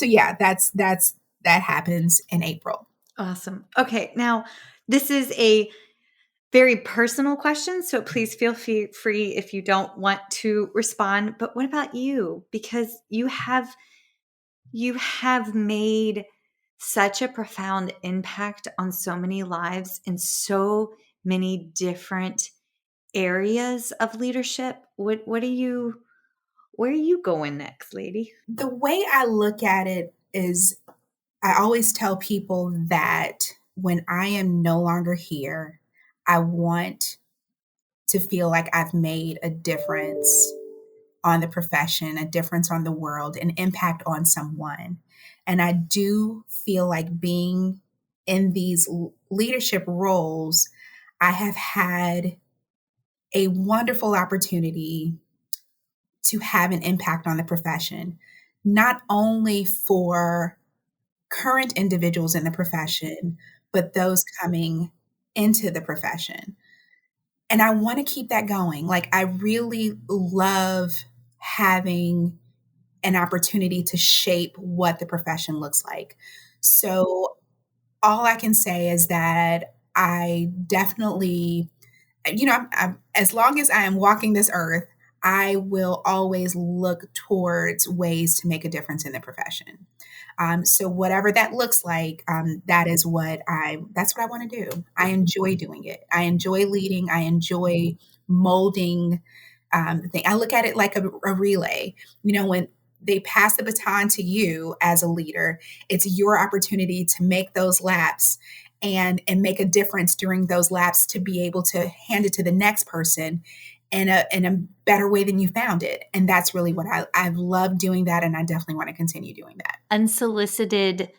yeah, that happens in April. Awesome. Okay. Now, this is a very personal question, so please feel free if you don't want to respond. But what about you? Because you have made such a profound impact on so many lives in so many different areas of leadership. Where are you going next, lady? The way I look at it is I always tell people that when I am no longer here, I want to feel like I've made a difference on the profession, a difference on the world, an impact on someone. And I do feel like being in these leadership roles, I have had a wonderful opportunity to have an impact on the profession, not only for current individuals in the profession, but those coming into the profession. And I want to keep that going. Like, I really love having an opportunity to shape what the profession looks like. So all I can say is that I definitely, I'm, as long as I am walking this earth, I will always look towards ways to make a difference in the profession. So whatever that looks like, that's what I want to do. I enjoy doing it. I enjoy leading. I enjoy molding the thing. I look at it like a relay. When they pass the baton to you as a leader, it's your opportunity to make those laps and make a difference during those laps to be able to hand it to the next person in a better way than you found it. And that's really what I've loved doing that. And I definitely want to continue doing that. Unsolicited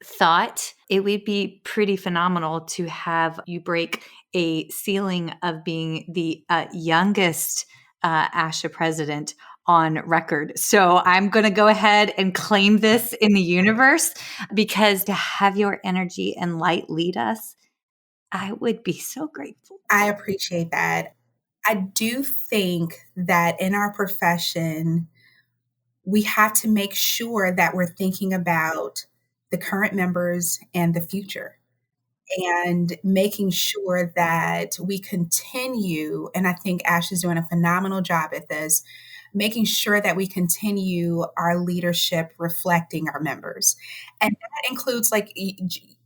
thought, it would be pretty phenomenal to have you break a ceiling of being the youngest ASHA president on record. So I'm going to go ahead and claim this in the universe, because to have your energy and light lead us, I would be so grateful. I appreciate that. I do think that in our profession, we have to make sure that we're thinking about the current members and the future, and making sure that we continue. And I think ASHA is doing a phenomenal job at this, making sure that we continue our leadership reflecting our members. And that includes like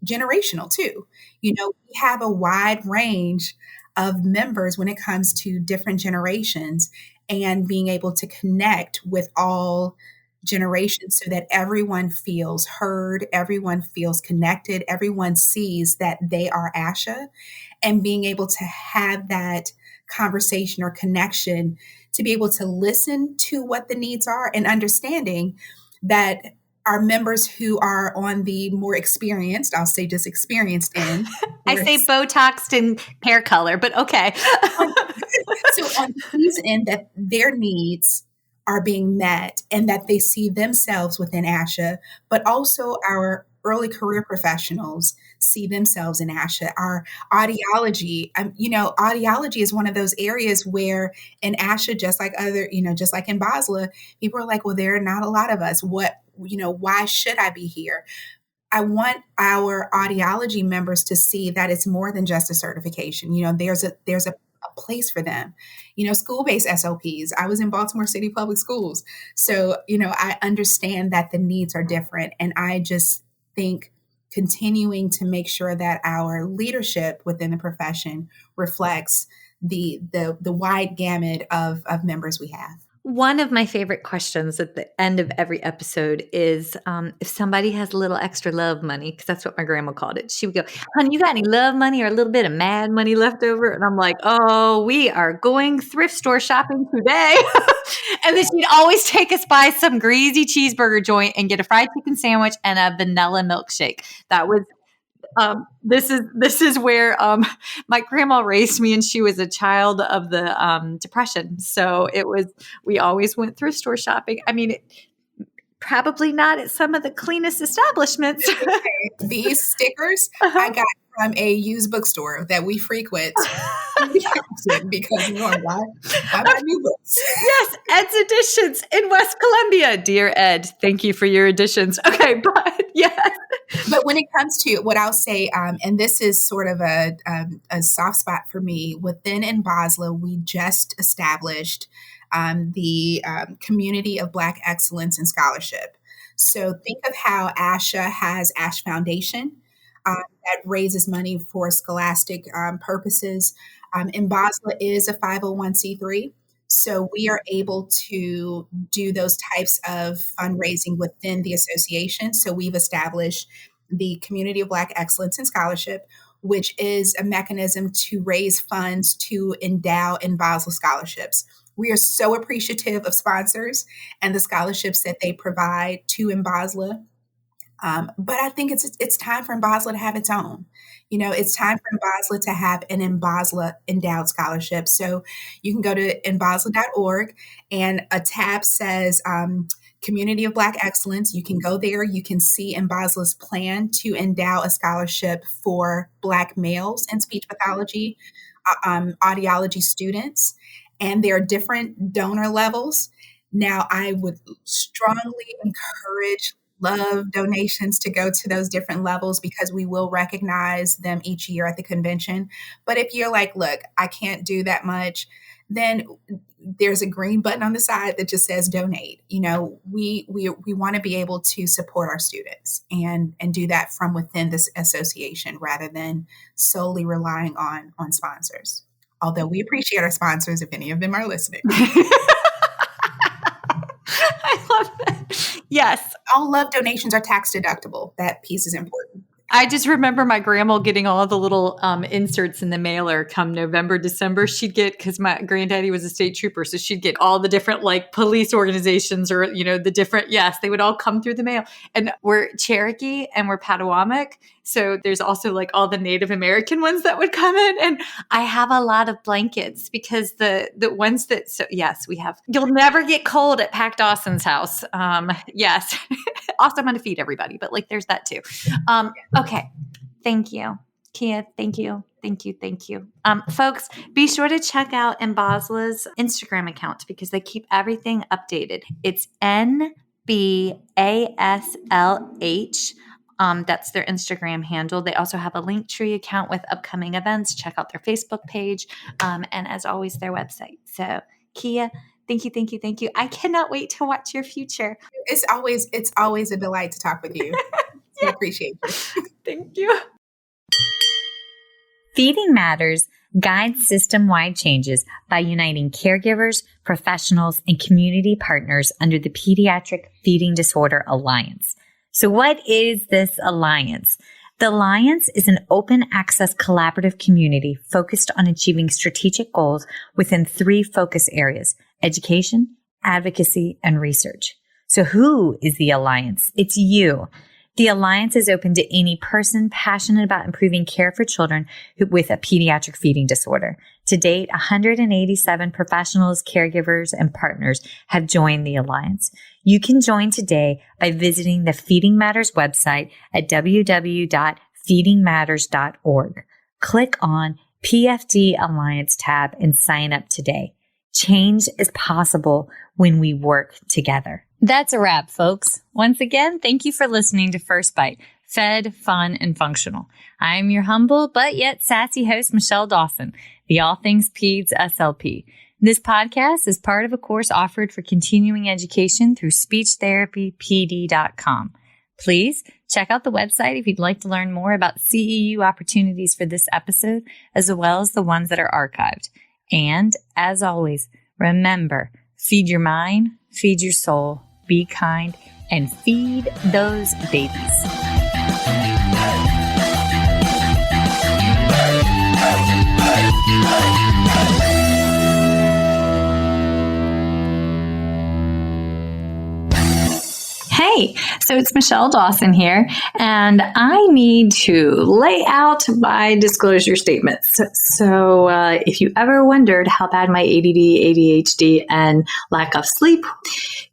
generational too. We have a wide range of members when it comes to different generations, and being able to connect with all generations so that everyone feels heard, everyone feels connected, everyone sees that they are ASHA, and being able to have that conversation or connection to be able to listen to what the needs are, and understanding that our members who are on the more experienced, I'll say just experienced end. I say Botoxed in hair color, but okay. So on these end, that their needs are being met and that they see themselves within ASHA, but also our early career professionals see themselves in ASHA. Our audiology, audiology is one of those areas where in ASHA, just like just like in BASLH, people are like, well, there are not a lot of us. Why should I be here? I want our audiology members to see that it's more than just a certification. There's a place for them. School-based SLPs. I was in Baltimore City Public Schools. So, I understand that the needs are different. And I just think continuing to make sure that our leadership within the profession reflects the wide gamut of members we have. One of my favorite questions at the end of every episode is if somebody has a little extra love money, because that's what my grandma called it. She would go, honey, you got any love money or a little bit of mad money left over? And I'm like, oh, we are going thrift store shopping today. And then she'd always take us by some greasy cheeseburger joint and get a fried chicken sandwich and a vanilla milkshake. That was this is where my grandma raised me, and she was a child of the Depression. So we always went thrift store shopping. I mean, probably not at some of the cleanest establishments. These stickers I got from a used bookstore that we frequent because why buy new books? Yes, Ed's Editions in West Columbia. Dear Ed, thank you for your editions. Okay, but yes. But when it comes to what I'll say, and this is sort of a soft spot for me, within NBASLH, we just established the Community of Black Excellence in Scholarship. So think of how ASHA has ASHA Foundation that raises money for scholastic purposes. NBASLH is a 501c3. So we are able to do those types of fundraising within the association. So we've established the Community of Black Excellence in Scholarship, which is a mechanism to raise funds to endow NBASLH scholarships. We are so appreciative of sponsors and the scholarships that they provide to NBASLH. But I think it's time for NBASLH to have its own. It's time for NBASLH to have an NBASLH endowed scholarship. So you can go to NBASLH.org, and a tab says Community of Black Excellence. You can go there. You can see NBASLH's plan to endow a scholarship for Black males in speech pathology, audiology students. And there are different donor levels. Now, I would strongly encourage love donations to go to those different levels, because we will recognize them each year at the convention. But if you're like, look, I can't do that much, then there's a green button on the side that just says donate. We want to be able to support our students and do that from within this association rather than solely relying on sponsors. Although we appreciate our sponsors, if any of them are listening. I love that. Yes. All love donations are tax deductible. That piece is important. I just remember my grandma getting all the little inserts in the mailer come November, December. She'd get, because my granddaddy was a state trooper, so she'd get all the different like police organizations or, the different, yes, they would all come through the mail. And we're Cherokee and we're Potawatomi. So there's also like all the Native American ones that would come in. And I have a lot of blankets because the ones that, so yes, we have, you'll never get cold at Pac Dawson's house. Yes. Also, I'm going to feed everybody, but like there's that too. Okay. Thank you, Kia. Thank you. Thank you. Thank you. Folks, be sure to check out NBASLH's Instagram account because they keep everything updated. It's NBASLH. That's their Instagram handle. They also have a Linktree account with upcoming events. Check out their Facebook page. And as always, their website. So Kia, Thank you, thank you, thank you. I cannot wait to watch your future. It's always a delight to talk with you. Yeah. I appreciate you. Thank you. Feeding Matters guides system-wide changes by uniting caregivers, professionals, and community partners under the Pediatric Feeding Disorder Alliance. So what is this alliance? The Alliance is an open access collaborative community focused on achieving strategic goals within 3 focus areas: education, advocacy, and research. So who is the Alliance? It's you. The Alliance is open to any person passionate about improving care for children with a pediatric feeding disorder. To date, 187 professionals, caregivers, and partners have joined the Alliance. You can join today by visiting the Feeding Matters website at www.feedingmatters.org. Click on PFD Alliance tab and sign up today. Change is possible when we work together. That's a wrap, folks. Once again, thank you for listening to First Bite, fed, fun, and functional. I'm your humble but yet sassy host, Michelle Dawson, the All Things Peds SLP. This podcast is part of a course offered for continuing education through speechtherapypd.com. Please check out the website if you'd like to learn more about CEU opportunities for this episode, as well as the ones that are archived. And as always, remember, feed your mind, feed your soul, be kind, and feed those babies. Hey, so it's Michelle Dawson here, and I need to lay out my disclosure statements. So if you ever wondered how bad my ADD, ADHD, and lack of sleep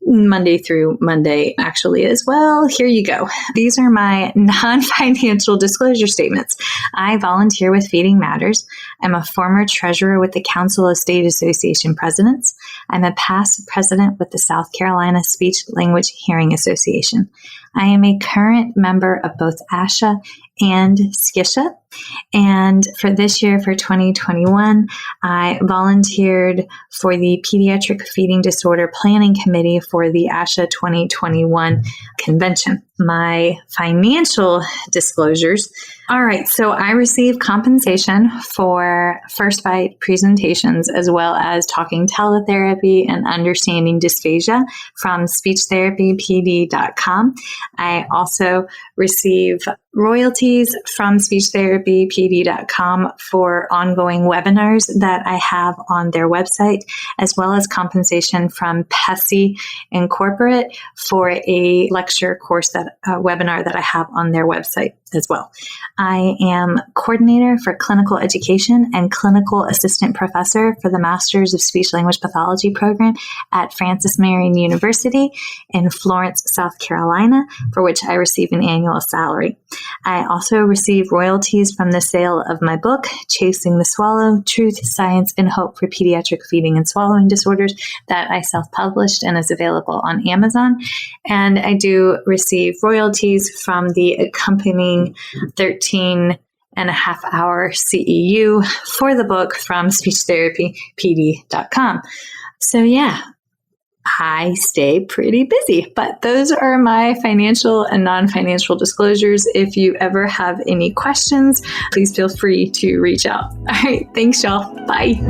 Monday through Monday actually is, well, here you go. These are my non-financial disclosure statements. I volunteer with Feeding Matters. I'm a former treasurer with the Council of State Association Presidents. I'm a past president with the South Carolina Speech Language Hearing Association. I am a current member of both ASHA and CCC-SLP. And for this year, for 2021, I volunteered for the Pediatric Feeding Disorder Planning Committee for the ASHA 2021 convention. My financial disclosures. All right, so I receive compensation for First Bite presentations as well as talking teletherapy and understanding dysphagia from speechtherapypd.com. I also receive royalties from speechtherapypd.com for ongoing webinars that I have on their website, as well as compensation from PESI Incorporate for a lecture course webinar that I have on their website as well. I am coordinator for clinical education and clinical assistant professor for the Masters of Speech Language Pathology program at Francis Marion University in Florence, South Carolina, for which I receive an annual salary. I also receive royalties from the sale of my book, Chasing the Swallow, Truth, Science, and Hope for Pediatric Feeding and Swallowing Disorders, that I self-published and is available on Amazon. And I do receive royalties from the accompanying 13.5-hour CEU for the book from speechtherapypd.com. So yeah, I stay pretty busy, but those are my financial and non-financial disclosures. If you ever have any questions, please feel free to reach out. All right, thanks y'all. Bye.